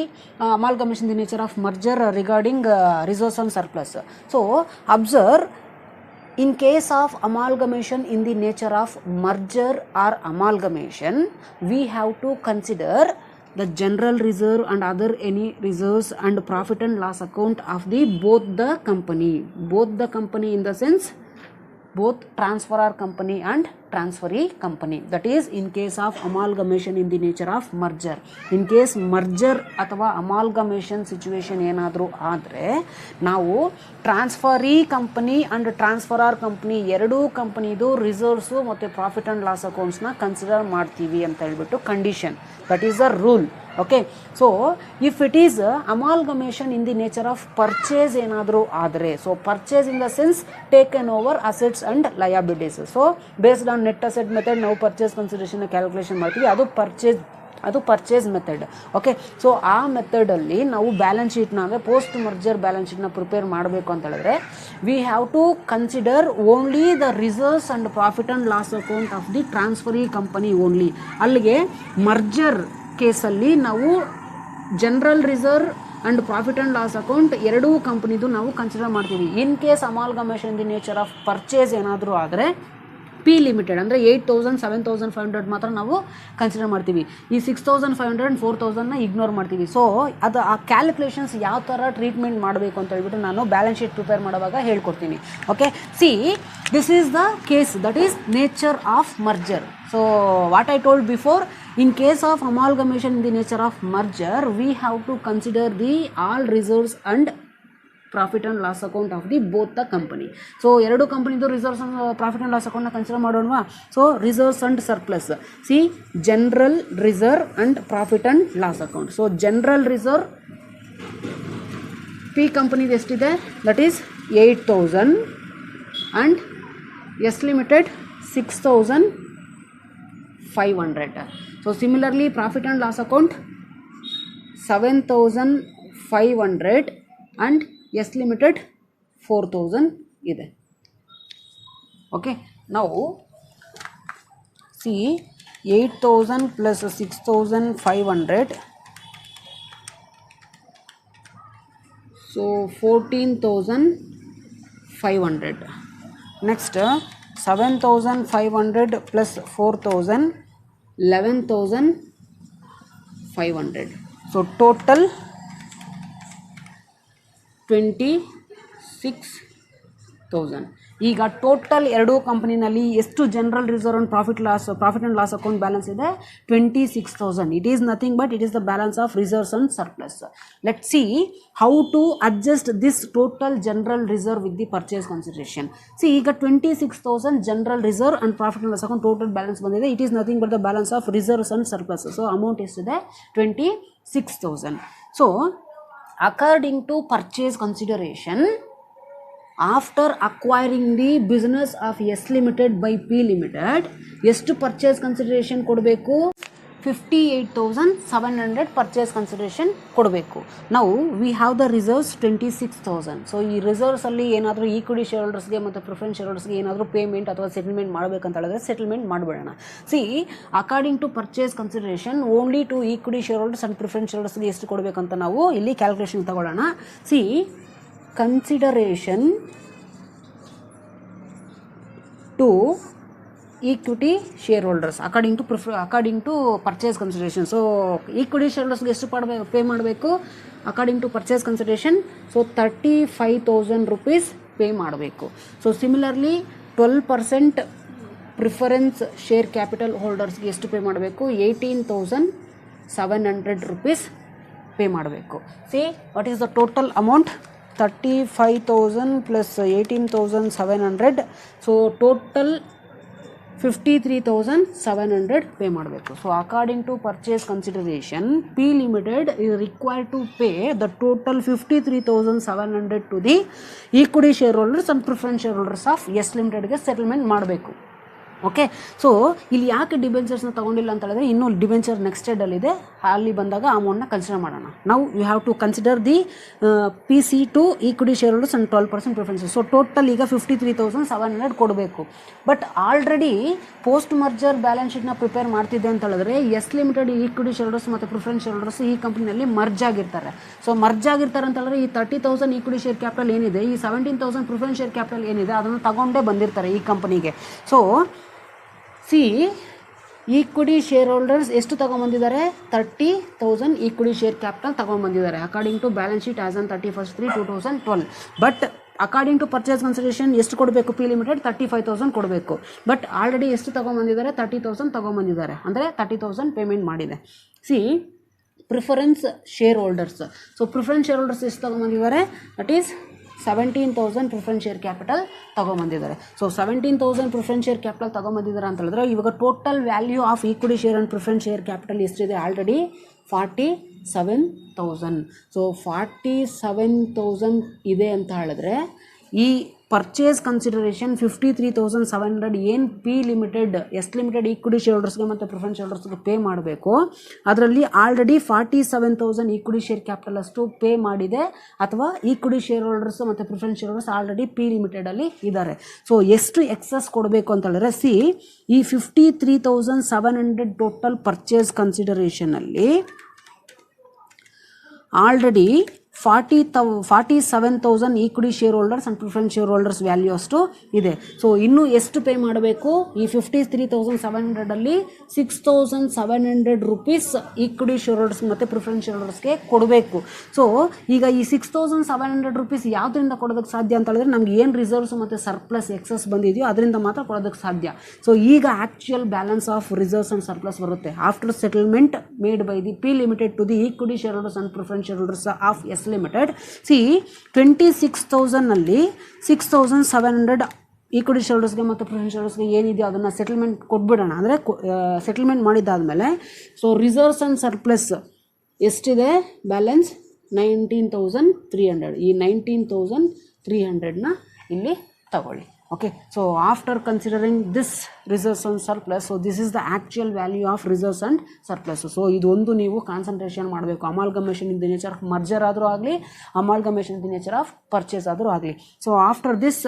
amalgamation the nature of merger regarding reserves and surplus. So observe, in case of amalgamation in the nature of merger or amalgamation, we have to consider the general reserve and other any reserves and profit and loss account of the both the company in the sense both transferor company and transferee company. That is in case of amalgamation in the nature of merger. In case merger ಅಥವಾ amalgamation situation ಏನಾದರೂ ಆದರೆ ನಾವು transferee company and transferor company ಎರಡೂ ಕಂಪನಿದು reserves ಮತ್ತು profit and loss ಅಕೌಂಟ್ಸ್ನ consider ಮಾಡ್ತೀವಿ ಅಂತ ಹೇಳ್ಬಿಟ್ಟು condition. That is the rule. Okay, so if it is amalgamation in the nature of purchase ಏನಾದರೂ ಆದರೆ, so purchase in the sense taken over assets and liabilities. So based on net asset method ನಾವು purchase consideration calculation ಮಾಡ್ತೀವಿ, ಅದು purchase method. Okay, so ಆ ಮೆಥಡಲ್ಲಿ ನಾವು balance ಶೀಟ್ನಾಗ post merger balance ಶೀಟ್ನ prepare ಮಾಡಬೇಕು ಅಂತ ಹೇಳಿದ್ರೆ we have to consider only the reserves and profit and loss account of the transferee company only. ಅಲ್ಲಿಗೆ ಮರ್ಜರ್ ಕೇಸಲ್ಲಿ ನಾವು general reserve and profit and loss account ಎರಡೂ ಕಂಪ್ನಿದು ನಾವು ಕನ್ಸಿಡರ್ ಮಾಡ್ತೀವಿ. In case amalgamation the nature of purchase ಏನಾದರೂ ಆದರೆ P limited ಅಂದರೆ 8,000 7,500 ಮಾತ್ರ ನಾವು ಕನ್ಸಿಡರ್ ಮಾಡ್ತೀವಿ. ಈ 6,500 4,000ನ ಇಗ್ನೋರ್ ಮಾಡ್ತೀವಿ. ಸೊ ಅದು ಆ ಕ್ಯಾಲ್ಕುಲೇಷನ್ಸ್ ಯಾವ ಥರ ಟ್ರೀಟ್ಮೆಂಟ್ ಮಾಡಬೇಕು ಅಂತ ಹೇಳ್ಬಿಟ್ಟು ನಾನು ಬ್ಯಾಲೆನ್ಸ್ ಶೀಟ್ ಪ್ರಿಪೇರ್ ಮಾಡುವಾಗ ಹೇಳ್ಕೊಡ್ತೀನಿ. Okay, see this is the case, that is nature of merger. So what I told before, in case of amalgamation in the nature of merger, we have to consider the all reserves and profit and loss account of the both the company. So ಎರಡು ಕಂಪನಿದು reserves and profit and loss account ನ consider ಮಾಡೋಣವಾ. So reserves and surplus, see general reserve and profit and loss account. So general reserve P ಕಂಪನಿದು ಎಷ್ಟಿದೆ, that is 8,000 and S Limited 6,500. So similarly profit and loss account 7,500 and S limited 4,000 ಇದೆ. Okay, now see 8,000 plus 6,500, so 14,500. Next 7,500 plus 4,000, 11,500. So total 26,000. ಈಗ total ಎರಡೂ ಕಂಪನಿನಲ್ಲಿ ಎಷ್ಟು general reserve and profit and loss account balance ಇದೆ, 26,000. It is nothing but it is the balance of reserves and surplus. Let see how to adjust this total general reserve with the purchase consideration. See ಈಗ 26,000 general reserve and profit and loss account total balance ಬಂದಿದೆ. It is nothing but the balance of reserves and surplus. So amount ಎಷ್ಟಿದೆ, 26,000. So according to purchase consideration, after acquiring the business of S limited by P limited, ಎಷ್ಟು purchase consideration ಕೊಡಬೇಕು, 58,700 purchase consideration ಕೊಡಬೇಕು. ನಾವು we have the reserves 26,000. So ಈ ರಿಸರ್ವ್ಸಲ್ಲಿ ಏನಾದರೂ equity share ಹೋಲ್ಡರ್ಸ್ಗೆ ಮತ್ತು preference share ಹೋಲ್ಡರ್ಸ್ಗೆ ಏನಾದರೂ ಪೇಮೆಂಟ್ ಅಥವಾ ಸೆಟಲ್ಮೆಂಟ್ ಮಾಡಬೇಕಂತ ಹೇಳಿದ್ರೆ ಸೆಟಲ್ಮೆಂಟ್ ಮಾಡಿಬಿಡೋಣ. See according to purchase consideration only to equity share holders and preference share ಹೋಲ್ಡರ್ಸ್ಗೆ ಎಷ್ಟು ಕೊಡಬೇಕಂತ ನಾವು ಇಲ್ಲಿ ಕ್ಯಾಲ್ಕುಲೇಷನ್ ತಗೊಳ್ಳೋಣ. See consideration to equity shareholders according to purchase consideration. So equity shareholders ಗೆ ಎಷ್ಟು ಪೇ ಮಾಡಬೇಕು according to purchase consideration, so 35,000 rupees pay ಮಾಡಬೇಕು. So similarly 12% preference share capital ಹೋಲ್ಡರ್ಸ್ಗೆ ಎಷ್ಟು ಪೇ ಮಾಡಬೇಕು, 18,700 rupees ಪೇ ಮಾಡಬೇಕು. See what is the total amount, 35,000 plus 18,700, so total 53,700 pay ಮಾಡಬೇಕು. So according to purchase consideration P Limited is required to pay the total 53,700 to the equity shareholders and preference shareholders of S limitedಗೆ settlement ಮಾಡಬೇಕು. Okay. So ಇಲ್ಲಿ ಯಾಕೆ ಡಿಬೆಂಚರ್ಸ್ನ ತೊಗೊಂಡಿಲ್ಲ ಅಂತ ಹೇಳಿದ್ರೆ ಇನ್ನೂ debenture next ಸ್ಟೇಡಲ್ಲಿದೆ, ಅಲ್ಲಿ ಬಂದಾಗ ಅಮೌಂಟ್ನ ಕನ್ಸಿಡರ್ ಮಾಡೋಣ. ನಾವು you have to consider the PC2 equity share holders and 12% preferences. So total ಈಗ 53,700 ಕೊಡಬೇಕು. But already post merger balance ಶೀಟ್ನ ಪ್ರಿಪೇರ್ ಮಾಡ್ತಿದ್ದೆ ಅಂತ ಹೇಳಿದ್ರೆ S Limited equity share holders ಮತ್ತು ಪ್ರಿಫರೆನ್ಸ್ ಶೇರ್ ಹೋಲ್ಡರ್ಸ್ ಈ ಕಂಪ್ನಿಯಲ್ಲಿ ಮರ್ಜ್ ಆಗಿರ್ತಾರೆ. ಸೊ ಮರ್ಜ್ ಆಗಿರ್ತಾರೆ ಅಂತ ಹೇಳಿದ್ರೆ ಈ 30,000 ಈಕ್ವಿಟಿ ಶೇರ್ ಕ್ಯಾಪಿಟಲ್ ಏನಿದೆ, ಈ 17,000 ಪ್ರಿಫರೆನ್ಸ್ ಶೇರ್ ಕ್ಯಾಪಿಟಲ್ ಏನಿದೆ ಅದನ್ನು ತಗೊಂಡೇ ಬಂದಿರ್ತಾರೆ ಈ ಕಂಪನಿಗೆ. ಸೊ ಈಕ್ವಿಟಿ ಶೇರ್ ಹೋಲ್ಡರ್ಸ್ ಎಷ್ಟು ತಗೊಂಡ್ಬಂದಿದ್ದಾರೆ? 30,000 ಈಕ್ವಿಟಿ ಶೇರ್ ಕ್ಯಾಪಿಟಲ್ ತಗೊಂಡ್ಬಂದಿದ್ದಾರೆ according to balance sheet as on 31/3/2012. But according to purchase consideration ಎಷ್ಟು ಕೊಡಬೇಕು? ಪಿ ಲಿಮಿಟೆಡ್ 35,000 ಕೊಡಬೇಕು. ಬಟ್ ಆಲ್ರೆಡಿ ಎಷ್ಟು ತಗೊಂಡ್ಬಂದಿದ್ದಾರೆ? 30,000 ತಗೊಂಡ್ಬಂದಿದ್ದಾರೆ, ಅಂದರೆ 30,000 ಪೇಮೆಂಟ್ ಮಾಡಿದೆ. Preference share holders. So preference share holders ಎಷ್ಟು ತಗೊಂಡ್ಬಂದಿದ್ದಾರೆ? That is 17,000 preference share capital ತಗೊಂಬಂದಿದ್ದಾರೆ. ಸೊ 17,000 ಪ್ರಿಫರೆನ್ಸ್ ಶೇರ್ ಕ್ಯಾಪಿಟಲ್ ತಗೊಂಬಂದಿದ್ದಾರೆ ಅಂತ ಹೇಳಿದ್ರೆ ಇವಾಗ total value of equity share and preference share capital ಎಷ್ಟಿದೆ? ಆಲ್ರೆಡಿ 47,000. ಸೊ 47,000 ಇದೆ ಅಂತ ಹೇಳಿದ್ರೆ ಈ ಪರ್ಚೇಸ್ ಕನ್ಸಿಡರೇಷನ್ 53,700 ಏನು P limited S Limited equity share ಹೋಲ್ಡರ್ಸ್ಗೆ ಮತ್ತು ಪ್ರಿಫರೆನ್ಸ್ ಶೇರ್ ಹೋಲ್ಡರ್ಸ್ಗೆ ಪೇ ಮಾಡಬೇಕು, ಅದರಲ್ಲಿ ಆಲ್ರೆಡಿ 47,000 ಈಕ್ವಿಟಿ ಶೇರ್ ಕ್ಯಾಪಿಟಲ್ ಅಷ್ಟು ಪೇ ಮಾಡಿದೆ, ಅಥವಾ ಈಕ್ವಿಟಿ ಶೇರ್ ಹೋಲ್ಡರ್ಸ್ ಮತ್ತು preference share holders already P ಲಿಮಿಟೆಡಲ್ಲಿ ಇದ್ದಾರೆ. ಸೊ ಎಷ್ಟು ಎಕ್ಸಸ್ ಕೊಡಬೇಕು ಅಂತ ಹೇಳಿದ್ರೆ ಈ 53,700 ಟೋಟಲ್ ಪರ್ಚೇಸ್ ಕನ್ಸಿಡರೇಷನಲ್ಲಿ already 47,000 equity share holders and preference share holders value ಅಷ್ಟು ಇದೆ. ಸೊ ಇನ್ನೂ ಎಷ್ಟು ಪೇ ಮಾಡಬೇಕು? ಈ 53,700ಅಲ್ಲಿ 6,700 ರೂಪೀಸ್ ಈಕ್ವಿಟಿ ಶೇರ್ ಹೋಲ್ಡರ್ಸ್ ಮತ್ತು ಪ್ರಿಫರೆನ್ಸ್ ಶೇರ್ ಹೋಲ್ಡರ್ಸ್ಗೆ ಕೊಡಬೇಕು. ಸೊ ಈಗ ಈ 6,700 ರೂಪೀಸ್ ಯಾವುದರಿಂದ ಕೊಡೋದಕ್ಕೆ ಸಾಧ್ಯ ಅಂತ ಹೇಳಿದ್ರೆ ನಮ್ಗೆ ಏನು ರಿಸರ್ವ್ಸ್ ಮತ್ತು ಸರ್ಪ್ಲಸ್ ಎಕ್ಸಸ್ ಬಂದಿದೆಯೋ ಅದರಿಂದ ಮಾತ್ರ ಕೊಡೋದಕ್ಕೆ ಸಾಧ್ಯ. ಸೊ ಈಗ actual balance of reserves and surplus ಬರುತ್ತೆ after settlement made by the P limited to the equity share holders and preference share holders of S Limited. 26,000ನಲ್ಲಿ 6,700 ಈಕ್ವಿಟಿ ಶೇರ್ ಹೋಲ್ಡರ್ಸ್ಗೆ ಮತ್ತು ಪ್ರಿಫರೆನ್ಸ್ ಶೇರ್ ಹೋಲ್ಡರ್ಸ್ಗೆ ಏನಿದೆಯೋ ಅದನ್ನು ಸೆಟಲ್ಮೆಂಟ್ ಕೊಟ್ಬಿಡೋಣ. ಅಂದರೆ ಸೆಟಲ್ಮೆಂಟ್ ಮಾಡಿದ್ದಾದಮೇಲೆ ಸೊ ರಿಸರ್ವ್ಸ್ ಆ್ಯಂಡ್ ಸರ್ಪ್ಲಸ್ ಎಷ್ಟಿದೆ? ಬ್ಯಾಲೆನ್ಸ್ 19,300. ಈ 19,300ನ ಇಲ್ಲಿ ತಗೊಳ್ಳಿ. Okay, so after considering this reserves and surplus, so this is the actual value of reserves and surplus. So ಇದೊಂದು ನೀವು ಕಾನ್ಸಂಟ್ರೇಷನ್ ಮಾಡಬೇಕು. Amalgamation in the nature of merger ಆದರೂ ಆಗಲಿ, amalgamation in the nature of purchase ಆದರೂ ಆಗಲಿ. So after this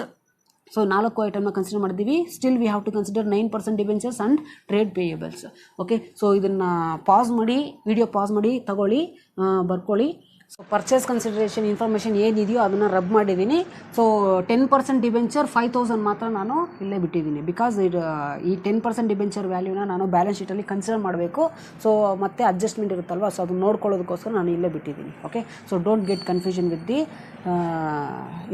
so 4 ಐಟಮ್ನ consider ಮಾಡಿದ್ದೀವಿ. Still we have to consider 9% debentures and trade payables. Okay, so ಇದನ್ನು ಪಾಸ್ ಮಾಡಿ, ವಿಡಿಯೋ ಪಾಸ್ ಮಾಡಿ ತಗೊಳ್ಳಿ, ಬರ್ಕೊಳ್ಳಿ. ಸೊ ಪರ್ಚೇಸ್ ಕನ್ಸಿಡರೇಷನ್ ಇನ್ಫಾರ್ಮೇಷನ್ ಏನಿದೆಯೋ ಅದನ್ನು ರಬ್ ಮಾಡಿದ್ದೀನಿ. ಸೊ 10% ಡಿಬೆಂಚರ್ 5,000 ಮಾತ್ರ ನಾನು ಇಲ್ಲೇ ಬಿಟ್ಟಿದ್ದೀನಿ. ಬಿಕಾಸ್ ಈ 10% ಡಿಬೆಂಚರ್ ವ್ಯಾಲ್ಯೂನ ನಾನು ಬ್ಯಾಲೆನ್ಸ್ ಶೀಟಲ್ಲಿ ಕನ್ಸಿಡರ್ ಮಾಡಬೇಕು. ಸೊ ಮತ್ತೆ ಅಡ್ಜಸ್ಟ್ಮೆಂಟ್ ಇರುತ್ತಲ್ವ, ಸೊ ಅದನ್ನು ನೋಡ್ಕೊಳ್ಳೋದಕ್ಕೋಸ್ಕರ ನಾನು ಇಲ್ಲೇ ಬಿಟ್ಟಿದ್ದೀನಿ. Okay, so don't get confusion with the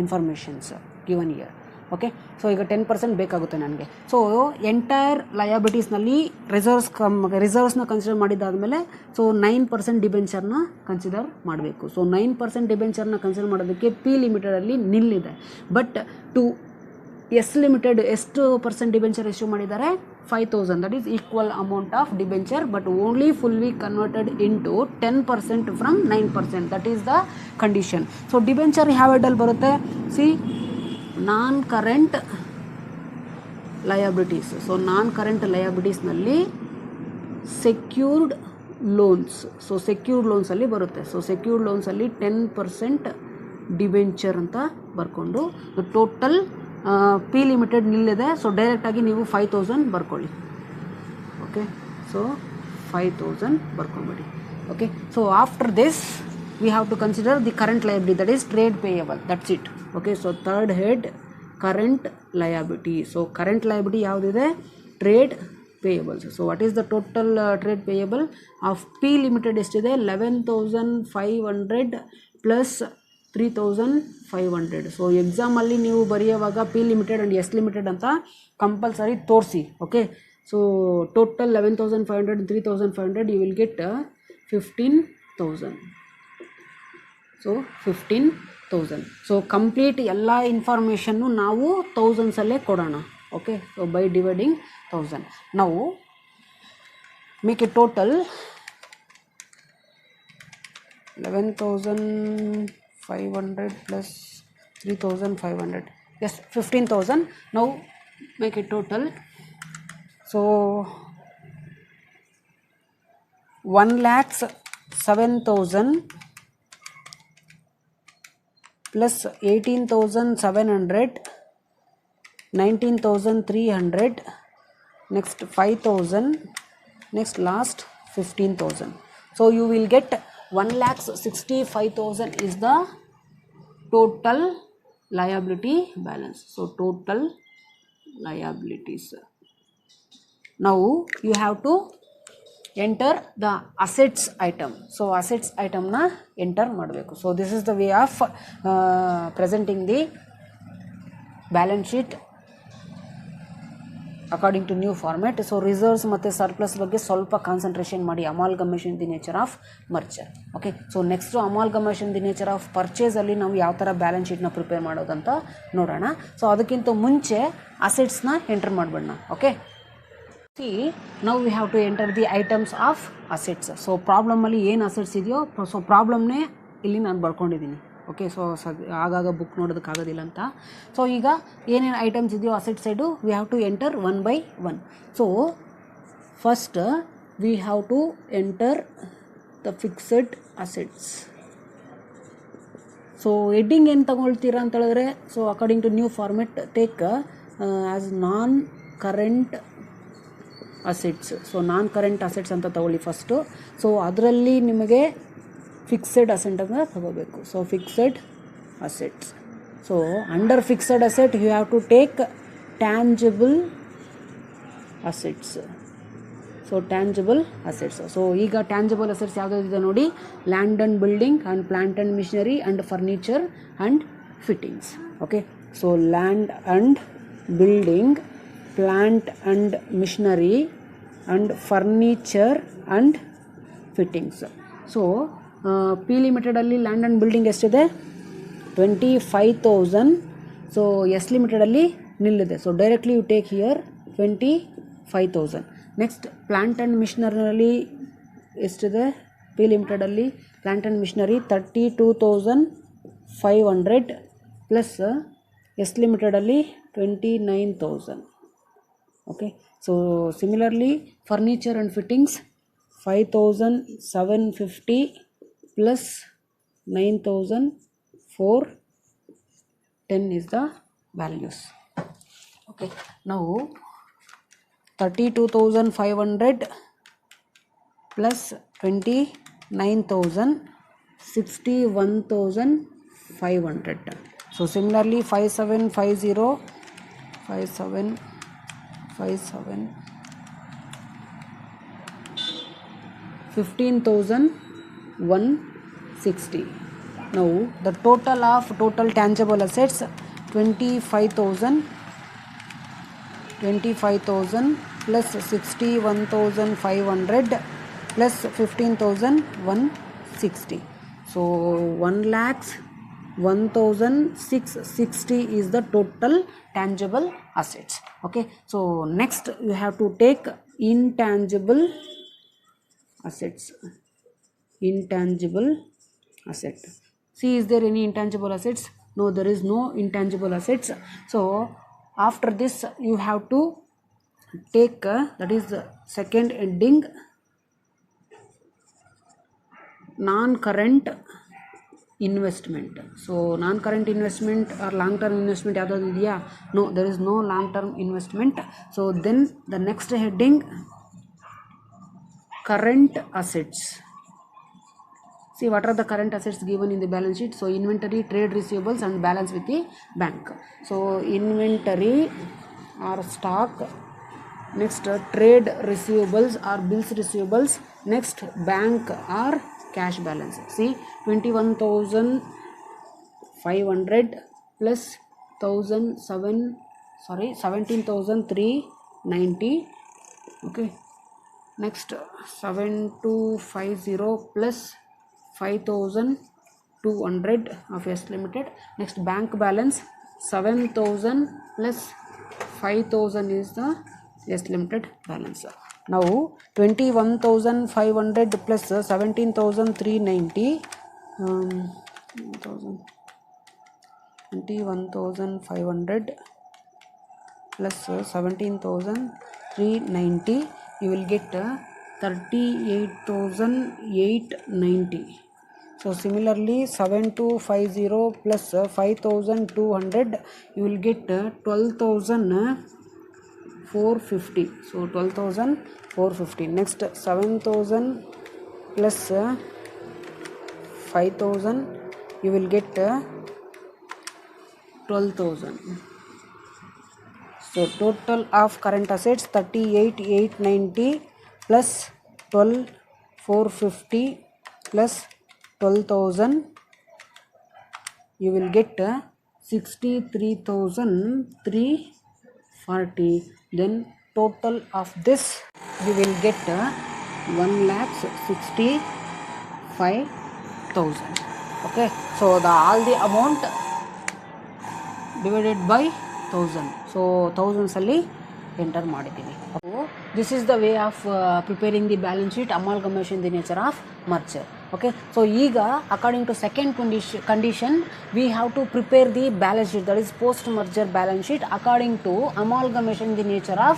informations given here. Okay, so ಈಗ 10% ಬೇಕಾಗುತ್ತೆ ನನಗೆ. ಸೊ ಎಂಟೈರ್ ಲಯಬಿಲಿಟೀಸ್ನಲ್ಲಿ ರಿಸರ್ವ್ಸ್ನ ಕನ್ಸಿಡರ್ ಮಾಡಿದ್ದಾದಮೇಲೆ ಸೊ 9% ಡಿಬೆಂಚರ್ನ ಕನ್ಸಿಡರ್ ಮಾಡಬೇಕು. ಸೊ 9% ಡಿಬೆಂಚರ್ನ ಕನ್ಸಿಡರ್ ಮಾಡೋದಕ್ಕೆ ಪಿ ಲಿಮಿಟೆಡಲ್ಲಿ ನಿಲ್ಲಿದೆ. ಬಟ್ ಟು ಎಸ್ ಲಿಮಿಟೆಡ್ ಎಷ್ಟು ಪರ್ಸೆಂಟ್ ಡಿಬೆಂಚರ್ ಇಶ್ಯೂ ಮಾಡಿದ್ದಾರೆ? 5,000. That is equal amount of debenture, but only fully converted into 10% from 9%. That is the condition. So debenture ಯಾವ ಹೆಡ್ಡಲ್ಲಿ ಬರುತ್ತೆ? See, non current liabilities. So non current ಲಯಬಿಲಿಟೀಸ್ನಲ್ಲಿ secured loans. So secured ಲೋನ್ಸಲ್ಲಿ ಬರುತ್ತೆ. So secured ಲೋನ್ಸಲ್ಲಿ 10% debenture ಅಂತ ಬರ್ಕೊಂಡು total P Limited ನಿಲ್ಲಿದೆ. ಸೊ ಡೈರೆಕ್ಟಾಗಿ ನೀವು 5,000 ಬರ್ಕೊಳ್ಳಿ. ಓಕೆ, ಸೊ 5,000 ಬರ್ಕೊಂಬಿಡಿ. Okay, so after this we have to consider the current liability, that is trade payable. That's it. Okay, so third head, current liability. So current liability ಯಾವುದಿದೆ? Trade payables. So what is the total trade payable of P limited ಎಷ್ಟಿದೆ? 11,500 plus 3,500. So ಎಕ್ಸಾಮಲ್ಲಿ ನೀವು ಬರೆಯುವಾಗ P limited and S limited ಅಂತ compulsory ತೋರಿಸಿ. ಓಕೆ, so total 11,500 3,500 you will get 15,000. So 15,000. So complete ಎಲ್ಲ ಇನ್ಫಾರ್ಮೇಷನ್ನು ನಾವು ಥೌಸಂಡ್ಸಲ್ಲೇ ಕೊಡೋಣ. ಓಕೆ, ಸೊ ಬೈ ಡಿವೈಡಿಂಗ್ 1000 ನಾವು make a total 11,500 plus 3,500. Yes, 15,000. Now make a total So 1,07,000 plus 18,700, 19,300, next 5,000, next last 15,000. So you will get 1,65,000 is the total liability balance. So total liabilities. Now you have to enter the assets item. So assets item na enter ಮಾಡಬೇಕು. So this is the way of presenting the balance sheet according to new format. So reserves ಮತ್ತು surplus ಬಗ್ಗೆ ಸ್ವಲ್ಪ concentration ಮಾಡಿ, amalgamation the nature of merger. Okay, so next amalgamation the nature of ಪರ್ಚೇಸಲ್ಲಿ ನಾವು ಯಾವ ಥರ balance ಶೀಟ್ನ prepare ಮಾಡೋದಂತ ನೋಡೋಣ. ಸೊ ಅದಕ್ಕಿಂತ ಮುಂಚೆ ಅಸೆಟ್ಸ್ನ ಎಂಟರ್ ಮಾಡಿಬಿಡೋಣ. Okay, see now we have to enter the items of assets. So ಪ್ರಾಬ್ಲಮಲ್ಲಿ ಏನು ಅಸೆಟ್ಸ್ ಇದೆಯೋ, ಸೊ ಪ್ರಾಬ್ಲಮ್ನೇ ಇಲ್ಲಿ ನಾನು ಬರ್ಕೊಂಡಿದ್ದೀನಿ. ಓಕೆ, ಸೊ ಆಗಾಗ ಬುಕ್ ನೋಡೋದಕ್ಕಾಗೋದಿಲ್ಲ ಅಂತ. ಸೊ ಈಗ ಏನೇನು ಐಟಮ್ಸ್ ಇದೆಯೋ asset side we have to enter one by one. So first we have to enter the fixed assets. So heading ಏನು ತಗೊಳ್ತೀರಾ ಅಂತ ಹೇಳಿದ್ರೆ, so according to new format take as non current assets. So non current assets ಅಂತ ತಗೊಳ್ಳಿ first. So ಅದರಲ್ಲಿ ನಿಮಗೆ fixed asset ಅಂತ ತಗೋಬೇಕು. So fixed assets. So under fixed asset you have to take tangible assets. So tangible assets. So ಈಗ tangible assets ಯಾವುದಾದಿದೆ ನೋಡಿ, land and building and plant and machinery and furniture and fittings. Okay, so land and building, plant and machinery and furniture and fittings. So P ಲಿಮಿಟೆಡಲ್ಲಿ land and building ಎಷ್ಟಿದೆ, 25,000. So S ಲಿಮಿಟೆಡಲ್ಲಿ ನಿಲ್ಲಿದೆ. So directly you take here 25,000. Next plant and ಮಿಷನರಿನಲ್ಲಿ ಎಷ್ಟಿದೆ, P ಲಿಮಿಟೆಡಲ್ಲಿ plant and machinery 32,500 plus S ಲಿಮಿಟೆಡಲ್ಲಿ 29,000. Okay, so similarly furniture and fittings 5,750 plus 9,410 is the values. Okay, now 32,500 plus 29,000, 61,500. So similarly 5750 15,160. Now the total of total tangible assets 25,000 plus 61,500 plus 15,160. So 1,01,660 is the total tangible assets. Okay, so next you have to take intangible assets. Intangible asset. See, is there any intangible assets? No, there is no intangible assets. So after this you have to take that is the second heading, non-current investment. So non-current investment or long-term investment ಯಾವ್ದಾದ್ರು ಇದೆಯಾ? No, there is no long-term investment. So then the next heading, current assets. See, what are the current assets given in the balance sheet? So inventory, trade receivables and balance with the bank. So inventory or stock, next trade receivables or bills receivables, next bank or cash balance. See, 21,500 plus 17,390. Okay, next 7250 plus 5,200 of S Limited. Next bank balance 7,000 plus 5,000 is the S Limited balance. Now 21,500 plus 17,390, 21,500 plus 17,390 390, you will get 38,890. So similarly 7250 plus 5200, you will get 12,450. So 12,450. Next 7,000 plus 5,000, you will get 12,000. So total of current assets 38,890 plus 12,450 plus 12,000, you will get 63,340. Then total of this you will get 1,65,000. Okay, so all the amount divided by 1000. So thousands ಅಲ್ಲಿ enter ಮಾಡಿದ್ದೀನಿ. So this is the way of preparing the balance sheet amalgamation in the nature of merger. Okay, so ಈಗ according to second condition we have to prepare the balance sheet, that is post merger balance sheet according to amalgamation in the nature of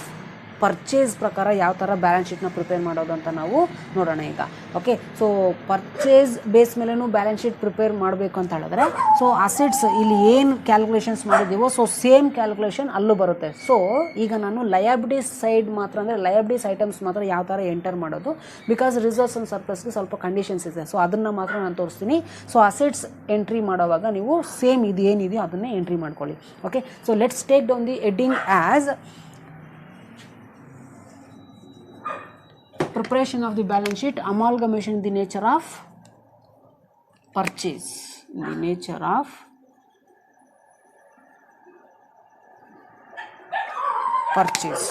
purchase ಪ್ರಕಾರ ಯಾವ ಥರ balance ಶೀಟ್ನ prepare ಮಾಡೋದು ಅಂತ ನಾವು ನೋಡೋಣ ಈಗ. ಓಕೆ, ಸೊ ಪರ್ಚೇಸ್ ಬೇಸ್ ಮೇಲೂ ಬ್ಯಾಲೆನ್ಸ್ ಶೀಟ್ ಪ್ರಿಪೇರ್ ಮಾಡಬೇಕು ಅಂತ ಹೇಳಿದ್ರೆ, ಸೊ ಅಸೆಟ್ಸ್ ಇಲ್ಲಿ ಏನು ಕ್ಯಾಲ್ಕುಲೇಷನ್ಸ್ ಮಾಡಿದ್ದೀವೋ ಸೊ ಸೇಮ್ ಕ್ಯಾಲ್ಕುಲೇಷನ್ ಅಲ್ಲೂ ಬರುತ್ತೆ. ಸೊ ಈಗ ನಾನು ಲಯಬಿಲಿಟೀಸ್ ಸೈಡ್ ಮಾತ್ರ, ಅಂದರೆ ಲಯಬಿಲಿಟೀಸ್ ಐಟಮ್ಸ್ ಮಾತ್ರ ಯಾವ ಥರ ಎಂಟರ್ ಮಾಡೋದು, ಬಿಕಾಸ್ ರಿಸರ್ವ್ಸ್ ಆ್ಯಂಡ್ ಸರ್ಪ್ಲಸ್ಗೆ ಸ್ವಲ್ಪ ಕಂಡೀಷನ್ಸ್ ಇದೆ. ಸೊ ಅದನ್ನು ಮಾತ್ರ ನಾನು ತೋರಿಸ್ತೀನಿ. ಸೊ ಅಸೆಟ್ಸ್ ಎಂಟ್ರಿ ಮಾಡೋವಾಗ ನೀವು ಸೇಮ್ ಇದು ಏನಿದೆಯೋ ಅದನ್ನೇ ಎಂಟ್ರಿ ಮಾಡ್ಕೊಳ್ಳಿ. Okay, so let's take down the heading as preparation of the balance sheet amalgamation in the nature of purchase, in the nature of purchase.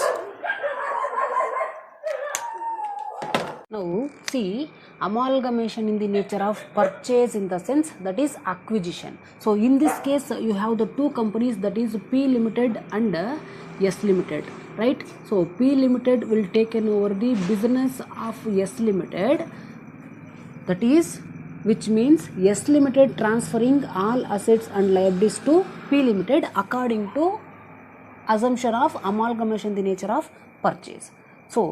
Now see, amalgamation in the nature of purchase in the sense that is acquisition. So in this case you have the two companies, that is P Limited and S Limited, right? So P Limited will take over the business of S Limited, that is, which means S Limited transferring all assets and liabilities to P Limited according to assumption of amalgamation in the nature of purchase. So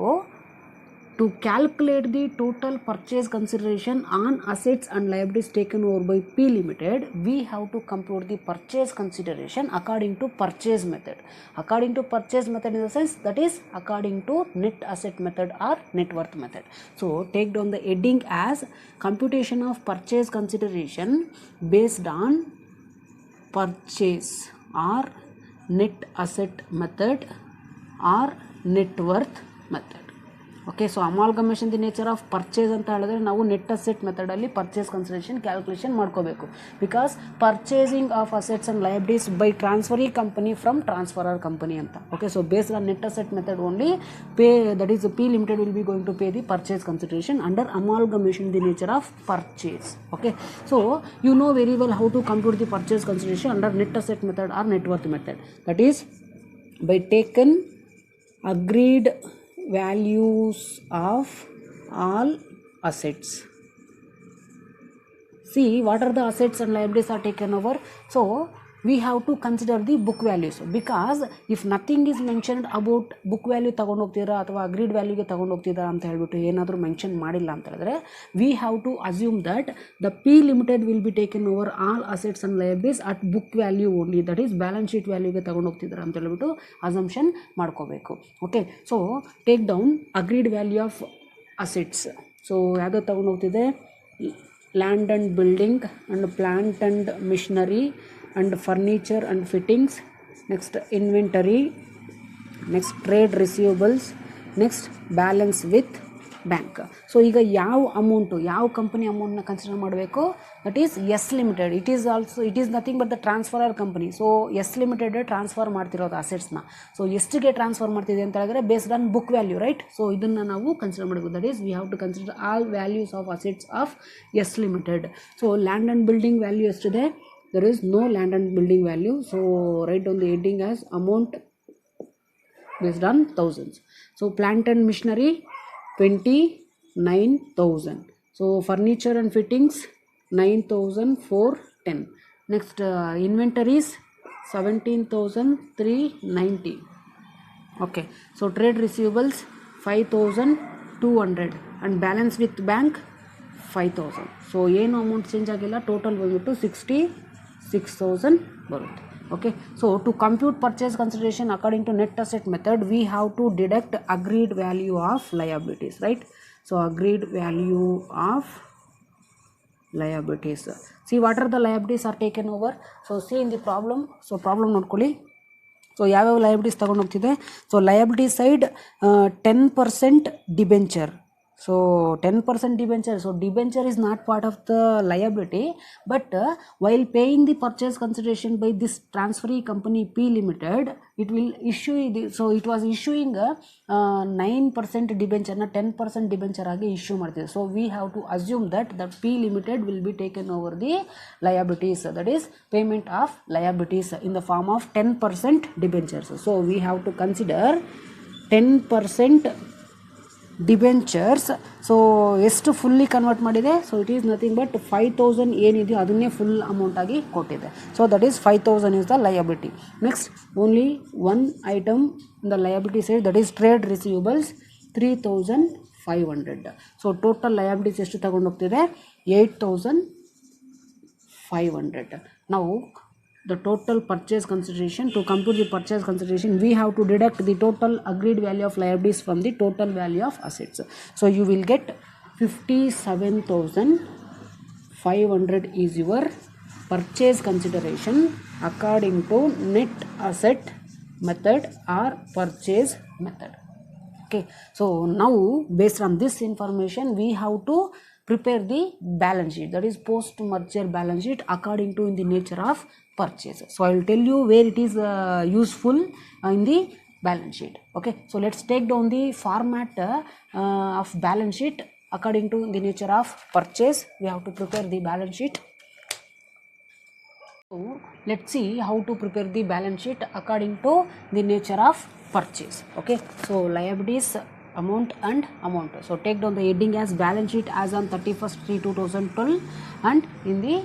to calculate the total purchase consideration on assets and liabilities taken over by P Limited, we have to compute the purchase consideration according to purchase method. According to purchase method in the sense that is according to net asset method or net worth method. So take down the heading as computation of purchase consideration based on purchase or net asset method or net worth method. Okay, so amalgamation the nature of purchase ಅಂತ ಹೇಳಿದ್ರೆ ನಾವು net asset ಮೆಥಡಲ್ಲಿ purchase consideration calculation ಮಾಡ್ಕೋಬೇಕು, because purchasing of assets and liabilities by transferee company from transferor company ಅಂತ. Okay, so based on net asset method only pay, that is P Limited will be going to pay the purchase consideration under amalgamation the nature of purchase. Okay, so you know very well how to compute the purchase consideration under net asset method or net worth method, that is by taken agreed values of all assets. See, what are the assets and liabilities are taken over? So we have to consider the book values, because if nothing is mentioned about book value ತಗೊಂಡು ಹೋಗ್ತೀರಾ ಅಥವಾ agreed ವ್ಯಾಲ್ಯೂಗೆ ತಗೊಂಡು ಹೋಗ್ತಿದ್ದೀರಾ ಅಂತ ಹೇಳ್ಬಿಟ್ಟು ಏನಾದರೂ mention ಮಾಡಿಲ್ಲ ಅಂತ ಹೇಳಿದ್ರೆ, we have to assume that the P Limited will be taken over all assets and liabilities at book value only, that is balance sheet ವ್ಯಾಲ್ಯೂಗೆ ತಗೊಂಡು ಹೋಗ್ತಿದ್ದೀರಾ ಅಂತ ಹೇಳ್ಬಿಟ್ಟು ಅಸಂಪ್ಷನ್ ಮಾಡ್ಕೋಬೇಕು. Okay, so take down agreed value of assets. So ಯಾವುದೋ ತಗೊಂಡು ಹೋಗ್ತಿದೆ, land and building and plant and machinery and furniture and fittings, next inventory, next trade receivables, next balance with bank. So ಈಗ ಯಾವ amount, ಯಾವ company ಅಮೌಂಟ್ನ consider ಮಾಡಬೇಕು, that is S limited. It is nothing but the transferor company. So S limited transfer ಮಾಡ್ತಿರೋದು ಅಸೆಟ್ಸ್ನ. So ಎಷ್ಟಿಗೆ transfer ಮಾಡ್ತಿದೆ ಅಂತ ಹೇಳಿದ್ರೆ based on book value, right? So ಇದನ್ನು ನಾವು ಕನ್ಸಿಡರ್ ಮಾಡಬೇಕು, that is we have to consider all values of assets of S limited. So land and building value ಎಷ್ಟಿದೆ? There is no land and building value, so write down the heading as amount based on thousands. So plant and machinery 29,000. So furniture and fittings 9,410. Next inventories 17,390. Okay, so trade receivables 5200 and balance with bank 5000. So ಏನು amount change ಆಗಿಲ್ಲ, total ಬಂದ್ಬಿಟ್ಟು 66,000 ಬರುತ್ತೆ. Okay, so to compute purchase consideration according to net asset method we have to deduct agreed value of liabilities, right? So agreed value of liabilities. See what are the liabilities are taken over. So see in the problem, so problem ನೋಡ್ಕೊಳ್ಳಿ. So ಯಾವ್ಯಾವ liabilities ತೊಗೊಂಡು ಹೋಗ್ತಿದೆ. So liability side 10% debenture. So 10% debenture. So debenture is not part of the liability, but while paying the purchase consideration by this transferee company P Limited, it will issue so it was issuing a 9% debenture na 10% debenture agi issue ಮಾಡ್ತಿದೆ. So we have to assume that the P Limited will be taken over the liabilities, that is payment of liabilities in the form of 10% debentures. So we have to consider 10% debentures. So ಎಷ್ಟು fully convert ಮಾಡಿದೆ? So it is nothing but 5000 ಏನಿದೆಯೋ ಅದನ್ನೇ full amount ಆಗಿ ಕೊಟ್ಟಿದೆ. So that is 5000 is the liability. Next only one item in the liability side, that is trade receivables 3500. So total liabilities ಎಷ್ಟು ತಗೊಂಡು ಹೋಗ್ತಿದೆ? 8500. ನಾವು the total purchase consideration, to compute the purchase consideration we have to deduct the total agreed value of liabilities from the total value of assets. So you will get 57,500 is your purchase consideration according to net asset method or purchase method. Okay, so now based on this information we have to prepare the balance sheet, that is post merger balance sheet according to in the nature of purchase. So I will tell you where it is useful in the balance sheet. Okay, so let's take down the format of balance sheet according to the nature of purchase. We have to prepare the balance sheet. So let's see how to prepare the balance sheet according to the nature of purchase. Okay, so liabilities, amount and amount. So take down the heading as balance sheet as on 31st/3/2012 and in the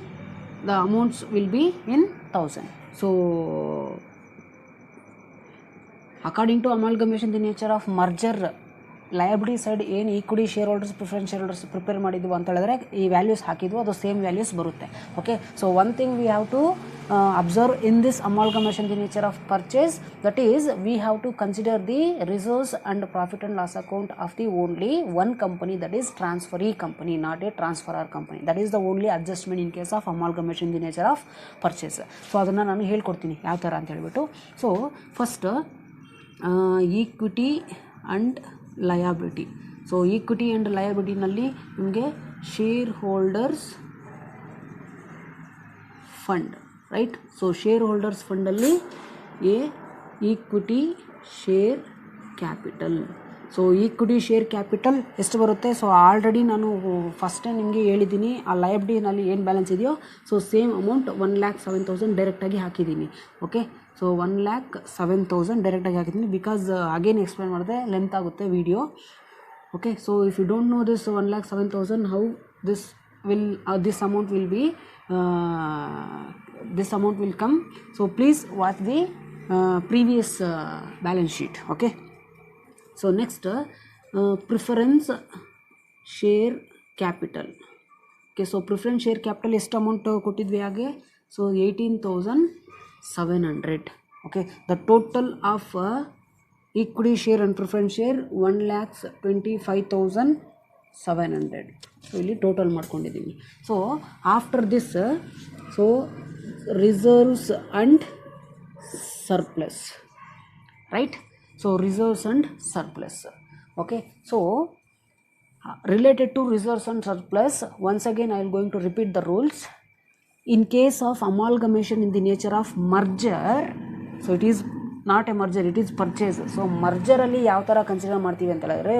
amounts will be in 1000. So according to amalgamation, the nature of merger, liability side ಏನು equity share holders preference share holders prepare ಮಾಡಿದ್ವು ಅಂತ ಹೇಳಿದ್ರೆ ಈ values ಹಾಕಿದ್ವು, ಅದು same values ಬರುತ್ತೆ. Okay, so one thing we have to observe in this amalgamation the nature of purchase, that is we have to consider the reserves and profit and loss account of the only one company, that is transferee company, not a transferor company. That is the only adjustment in case of amalgamation the nature of purchase. So ಅದನ್ನು ನಾನು ಹೇಳ್ಕೊಡ್ತೀನಿ ಯಾವ ಥರ ಅಂತ ಹೇಳ್ಬಿಟ್ಟು. So first equity and liability. So equity and ಲಯಬಿಲಿಟಿನಲ್ಲಿ ನಿಮಗೆ share holders fund, right? So share holders ಫಂಡಲ್ಲಿ equity share capital. So equity share capital ಎಷ್ಟು ಬರುತ್ತೆ? ಸೊ ಆಲ್ರೆಡಿ ನಾನು ಫಸ್ಟೇ ನಿಮಗೆ ಹೇಳಿದ್ದೀನಿ, ಆ ಲಯಬಿಲಿಟಿನಲ್ಲಿ ಏನು ಬ್ಯಾಲೆನ್ಸ್ ಇದೆಯೋ ಸೊ ಸೇಮ್ ಅಮೌಂಟ್ 1,07,000 ಡೈರೆಕ್ಟಾಗಿ ಹಾಕಿದ್ದೀನಿ. ಓಕೆ, ಸೊ 1,07,000 ಡೈರೆಕ್ಟಾಗಿ ಹಾಕಿದ್ದೀನಿ ಬಿಕಾಸ್ ಅಗೇನ್ ಎಕ್ಸ್ಪ್ಲೇನ್ ಮಾಡಿದೆ, ಲೆಂತ್ ಆಗುತ್ತೆ video. Okay, so if you don't know this 1,07,000 how this will this amount will come. So please watch the previous balance sheet. Okay, so next preference share capital. Okay, so preference share capital ಎಷ್ಟು amount ಕೊಟ್ಟಿದ್ವಿ ಹಾಗೆ? So 18,700. Okay, the total of equity share and preference share 1,25,700. So ಇಲ್ಲಿ total ಮಾಡ್ಕೊಂಡಿದ್ದೀವಿ. So after this so reserves and surplus, right? So reserves and surplus. Okay, so related to reserves and surplus, once again I am going to repeat the rules. In case of amalgamation in the nature of merger, so it is not a merger, it is purchase. So ಮರ್ಜರಲ್ಲಿ ಯಾವ ಥರ consider ಮಾಡ್ತೀವಿ ಅಂತ ಹೇಳಿದ್ರೆ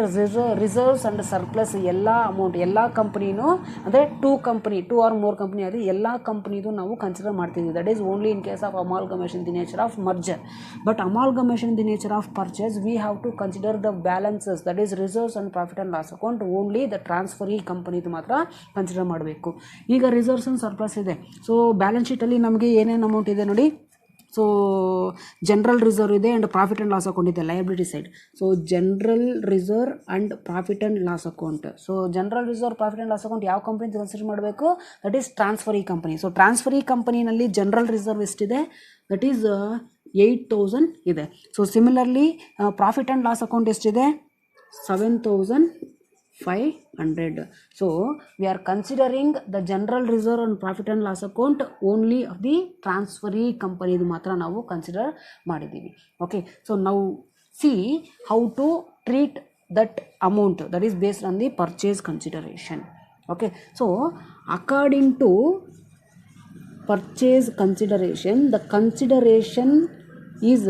reserves and surplus ಎಲ್ಲ amount ಎಲ್ಲ ಕಂಪ್ನಿನೂ ಅಂದರೆ ಟೂ ಆರ್ ಮೋರ್ ಕಂಪ್ನಿ ಆದರೆ ಎಲ್ಲ ಕಂಪ್ನಿದು ನಾವು ಕನ್ಸಿಡರ್ ಮಾಡ್ತೀವಿ. That is only in case of amalgamation the nature of merger. But amalgamation the nature of purchase we have to consider the balances, that is reserves and profit and loss account only the transferee ಕಂಪ್ನಿದು ಮಾತ್ರ consider ಮಾಡಬೇಕು. ಈಗ reserves and surplus ಇದೆ. So balance ಶೀಟಲ್ಲಿ ನಮಗೆ ಏನೇನು amount ಇದೆ ನೋಡಿ. ಸೊ ಜನರಲ್ ರಿಸರ್ವ್ ಇದೆ and profit and loss account ಇದೆ liability side. So general reserve and profit and loss account. So general reserve profit and loss account ಯಾವ company consider ಮಾಡಬೇಕು? That is transferee company. So transferee ಕಂಪನಿನಲ್ಲಿ general reserve ಎಷ್ಟಿದೆ? That is 8,000 ಇದೆ. So similarly profit and loss account ಎಷ್ಟಿದೆ? 7,500. So we are considering the general reserve and profit and loss account only of the transferee company. ಇದು ಮಾತ್ರ ನಾವು consider ಮಾಡಿದ್ದೀವಿ. Okay, so ನಾವು see how to treat that amount that is based on the purchase consideration. Okay, so according to purchase consideration, the consideration is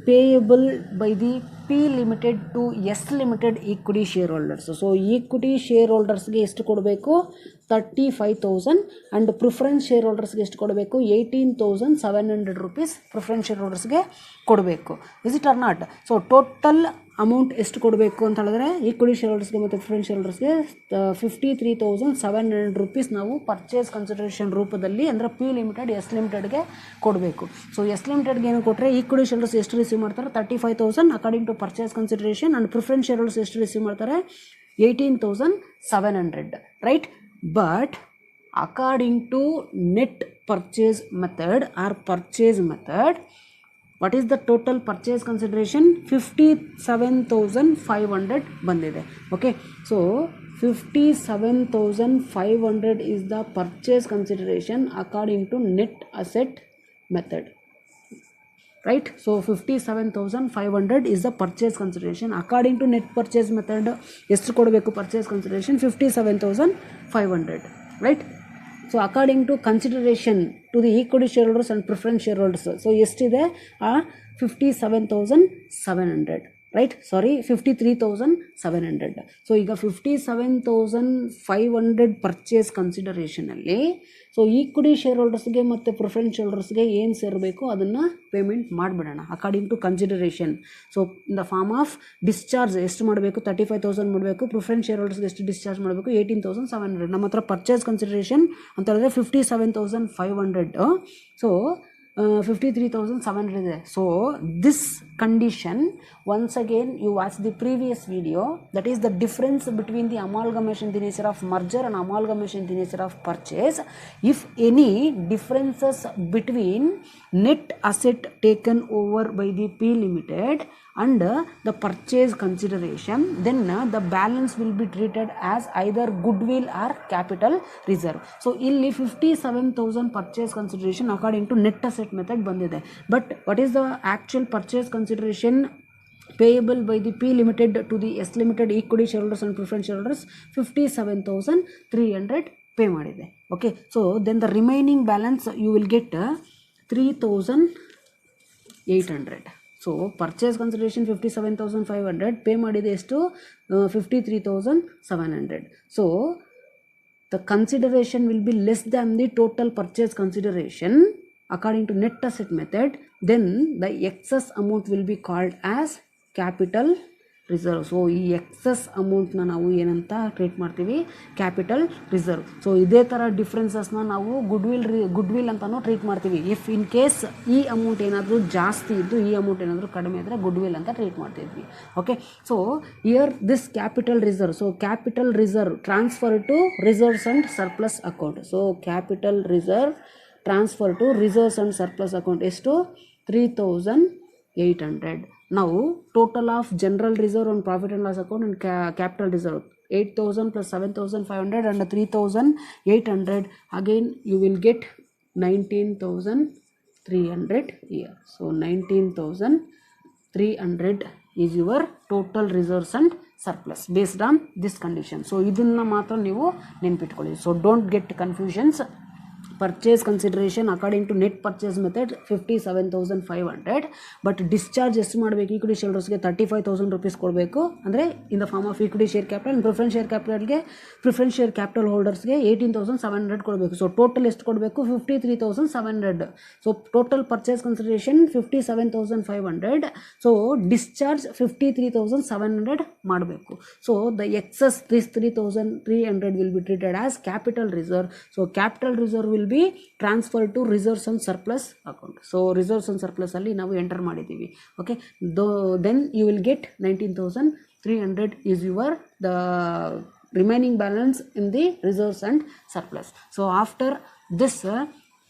payable by the P Limited to S Limited equity shareholders. So equity shareholdersಗೆ ಎಷ್ಟು ಕೊಡಬೇಕು? 35,000 and preference share ಹೋಲ್ಡರ್ಸ್ಗೆ ಎಷ್ಟು ಕೊಡಬೇಕು? 18,700 rupees preference share ಹೋಲ್ಡರ್ಸ್ಗೆ ಕೊಡಬೇಕು. Is it or not? So total amount ಎಷ್ಟು ಕೊಡಬೇಕು ಅಂತ ಹೇಳಿದ್ರೆ ಈಕ್ವಿಟಿ ಶೇರ್ ಹೋಲ್ಡರ್ಸ್ಗೆ ಮತ್ತು ಪ್ರಿಫರೆನ್ಸ್ ಶೇರ್ ಹೋಲ್ಡರ್ಸ್ಗೆ 53,700 rupees ನಾವು ಪರ್ಚೇಸ್ ಕನ್ಸಿಡರೇಷನ್ ರೂಪದಲ್ಲಿ ಅಂದರೆ P Limited ಎಸ್ ಲಿಮಿಟೆಡ್ಗೆ ಕೊಡಬೇಕು. ಸೊ ಎಸ್ ಲಿಮಿಟೆಡ್ಗೆ ಏನು ಕೊಟ್ಟರೆ ಈಕ್ವಿಟಿ ಶೇರ್ ಹೋಲ್ಡರ್ಸ್ ಎಷ್ಟು ರಿಸೀವ್ ಮಾಡ್ತಾರೆ? 35,000 according to purchase consideration and preference share holders ಎಷ್ಟು ರಿಸೀವ್ ಮಾಡ್ತಾರೆ? 18,700, right? But according to net purchase method or purchase method, what is the total purchase consideration? 57,500 ಬಂದಿದೆ. Okay, so 57,500 is the purchase consideration according to net asset method, right? So 57,500 is the purchase consideration according to net purchase method. ಎಷ್ಟು ಕೊಡಬೇಕು purchase consideration? 57,500, right? So according to consideration to the equity shareholders and preference shareholders, so ಎಷ್ಟಿದೆ? 57,700, right? Sorry, 53,700. So ಈಗ 57,500 purchase ಕನ್ಸಿಡರೇಷನಲ್ಲಿ so equity share ಹೋಲ್ಡರ್ಸ್ಗೆ ಮತ್ತು preference share ಹೋಲ್ಡರ್ಸ್ಗೆ ಏನು ಸೇರಬೇಕು ಅದನ್ನು ಪೇಮೆಂಟ್ ಮಾಡಿಬಿಡೋಣ according to consideration. So in the form of discharge ಎಷ್ಟು ಮಾಡಬೇಕು? 35,000 ಮಾಡಬೇಕು. ಪ್ರಿಫರೆನ್ಸ್ ಶೇರ್ ಹೋಲ್ಡರ್ಸ್ಗೆ ಎಷ್ಟು ಡಿಸ್ಚಾರ್ಜ್ ಮಾಡಬೇಕು? 18,700. ನಮ್ಮ ಹತ್ರ ಪರ್ಚೇಸ್ ಕನ್ಸಿಡರೇಷನ್ ಅಂತ ಹೇಳಿದ್ರೆ 57,500. ಸೊ 53,700 ಇದೆ. So this condition, once again you watch the previous video, that is the difference between the amalgamation in the nature of merger and amalgamation in the nature of purchase. If any differences between net asset taken over by the P Limited and the purchase consideration, then the balance will be treated as either goodwill or capital reserve. So ಇಲ್ಲಿ 57,000 purchase consideration according to net asset method ಬಂದಿದೆ. But what is the actual purchase consideration payable by the P Limited to the S Limited equity shareholders and preference shareholders? 57,300 pay ಮಾಡಿದೆ. Okay, so then the remaining balance you will get 3,800. So purchase consideration 57,500, pay ಮಾಡಿದೆ ಎಷ್ಟು? 53,700. So the consideration will be less than the total purchase consideration according to net asset method. Then the excess amount will be called as capital reserve. So ಈ excess ಅಮೌಂಟ್ನ ನಾವು ಏನಂತ treat ಮಾಡ್ತೀವಿ? Capital reserve. So ಇದೇ ಥರ ಡಿಫ್ರೆನ್ಸಸ್ನ ನಾವು goodwill ಅಂತಲೂ treat ಮಾಡ್ತೀವಿ. ಇಫ್ ಇನ್ ಕೇಸ್ ಈ ಅಮೌಂಟ್ ಏನಾದರೂ ಜಾಸ್ತಿ ಇದ್ದು ಈ ಅಮೌಂಟ್ ಏನಾದರೂ ಕಡಿಮೆ ಇದ್ದರೆ ಗುಡ್ವಿಲ್ ಅಂತ ಟ್ರೀಟ್ ಮಾಡ್ತಿದ್ವಿ. Okay, so year this capital reserve. So capital reserve transfer to reserves and surplus account. So capital reserve transfer to reserves and surplus account ಎಷ್ಟು? 3,800. Now total of general reserve and profit and loss account and capital reserve 8,000 plus 7,500 and 3,800. Again you will get 19,300 here. So 19,300 is your total reserves and surplus based on this condition. So ಇದನ್ನ ಮಾತ್ರ ನೀವು ನೆನಪಿಟ್ಕೊಳ್ಳಿ. So don't get confusions. Purchase consideration according to net purchase method 57,500. But discharge ಎಷ್ಟು ಮಾಡಬೇಕು? Equity share ಹೋಲ್ಡರ್ಸ್ಗೆ 35,000 rupees ಕೊಡಬೇಕು, ಅಂದರೆ in the form of equity share capital. Preference share ಕ್ಯಾಪಿಟಲ್ಗೆ ಪ್ರಿಫರೆನ್ಸ್ ಶೇರ್ ಕ್ಯಾಪಿಟಲ್ ಹೋಲ್ಡರ್ಸ್ಗೆ 18,700 ಕೊಡಬೇಕು. ಸೊ ಟೋಟಲ್ ಎಷ್ಟು ಕೊಡಬೇಕು? 53,700. So total purchase consideration 57,500. So discharge 53,700 ಮಾಡಬೇಕು. So the excess this 3,300 will be treated as capital reserve. So capital reserve will will be transferred to reserves and surplus account. So reserves and surplus ಅಲ್ಲಿ ನಾವು enter ಮಾಡಿದ್ದೀವಿ. Okay, then you will get 19,300 is your the remaining balance in the reserves and surplus. So after this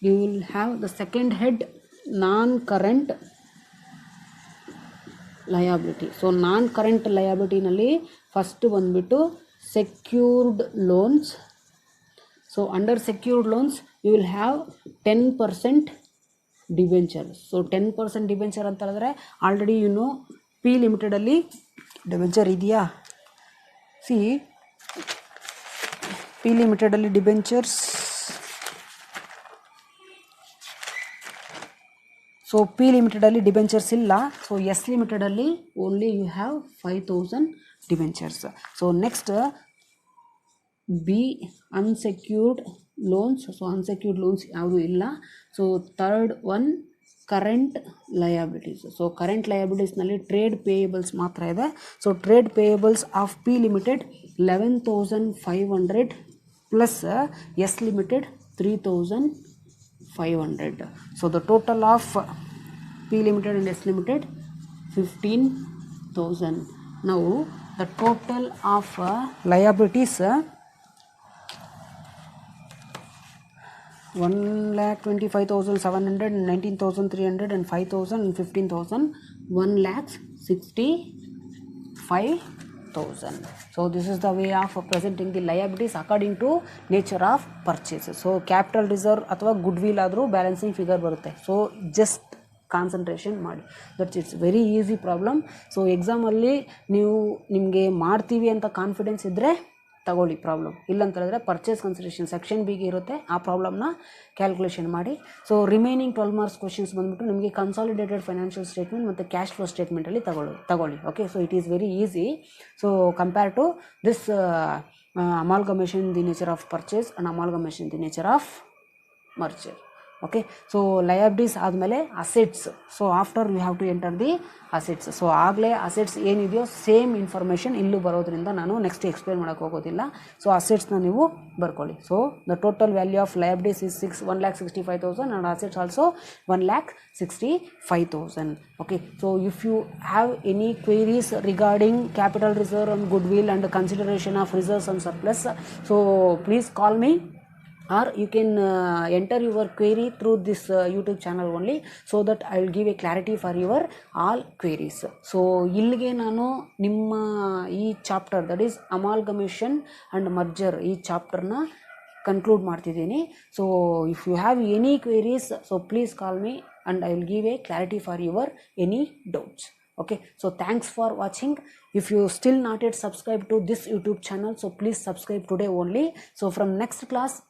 you will have the second head, non-current liability. So non-current liability ನಲ್ಲಿ first ಬಂದ್ಬಿಟ್ಟು secured loans. So under secured loans you will have 10% debenture. So 10% debenture ಅಂತ ಹೇಳಿದ್ರೆ already you know P ಲಿಮಿಟೆಡಲ್ಲಿ debenture ಇದೆಯಾ? C P ಲಿಮಿಟೆಡಲ್ಲಿ debentures, so P ಲಿಮಿಟೆಡಲ್ಲಿ debentures ಇಲ್ಲ. So S ಲಿಮಿಟೆಡಲ್ಲಿ only you have 5,000 debentures. So next B unsecured loans. So unsecured loans ಯಾವುದೂ ಇಲ್ಲ. So third one current liabilities. So current ಲಯಬಿಲಿಟೀಸ್ನಲ್ಲಿ trade payables ಮಾತ್ರ ಇದೆ. So trade payables of P limited 11,500 plus S limited 3,500. So the total of P limited and S limited 15,000. Now the total of liabilities 1,25,700, 19,300 and 5,000 and 15,000, 1,65,000. So this is the way of presenting the liabilities according to nature of purchase. So capital reserve ಅಥವಾ goodwill ಆದರೂ balancing figure ಬರುತ್ತೆ. So just concentration ಮಾಡಿ, that's it's very easy problem. So ಎಕ್ಸಾಮಲ್ಲಿ ನೀವು ನಿಮಗೆ ಮಾಡ್ತೀವಿ ಅಂತ confidence ಇದ್ದರೆ ತಗೊಳ್ಳಿ ಪ್ರಾಬ್ಲಮ್, ಇಲ್ಲಂತ ಹೇಳಿದ್ರೆ ಪರ್ಚೇಸ್ ಕನ್ಸಿಡರೇಷನ್ ಸೆಕ್ಷನ್ ಬಿಗೆ ಇರುತ್ತೆ, ಆ ಪ್ರಾಬ್ಲಮ್ನ ಕ್ಯಾಲ್ಕುಲೇಷನ್ ಮಾಡಿ. ಸೊ ರಿಮೈನಿಂಗ್ 12 ಮಾರ್ಕ್ಸ್ ಕ್ವಶನ್ಸ್ ಬಂದುಬಿಟ್ಟು ನಿಮಗೆ ಕನ್ಸಾಲಿಡೇಟೆಡ್ ಫೈನಾನ್ಷಿಯಲ್ ಸ್ಟೇಟ್ಮೆಂಟ್ ಮತ್ತು ಕ್ಯಾಶ್ ಫ್ಲೋ ಸ್ಟೇಟ್ಮೆಂಟಲ್ಲಿ ತಗೊಳ್ಳಿ. Okay, so it is very easy. So compare to this amalgamation the nature of purchase and amalgamation the nature of merger. Okay, so liabilities ಆದಮೇಲೆ assets. So after you have to enter the assets. So ಆಗಲೇ assets ಏನಿದೆಯೋ same information ಇಲ್ಲೂ ಬರೋದ್ರಿಂದ ನಾನು next explain ಮಾಡೋಕ್ಕೆ ಹೋಗೋದಿಲ್ಲ. So ಅಸೆಟ್ಸ್ನ ನೀವು ಬರ್ಕೊಳ್ಳಿ. So the total value of liabilities is 1,65,000 and assets also 1,65,000. Okay, so if you have any queries regarding capital reserve and goodwill and consideration of reserves and surplus, so please call me, or you can enter your query through this YouTube channel only, so that I will give a clarity for your all queries. So ಇಲ್ಲಿಗೆ ನಾನು ನಿಮ್ಮ ಈ chapter, that is amalgamation and merger, ಈ ಚಾಪ್ಟರ್ನ conclude ಮಾಡ್ತಿದ್ದೀನಿ. So if you have any queries, so please call me and I will give a clarity for your any doubts. Okay, so thanks for watching. If you still not yet subscribed to this YouTube channel, so please subscribe today only. So from next class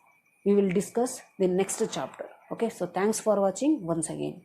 we will discuss the next chapter. Okay, so thanks for watching once again.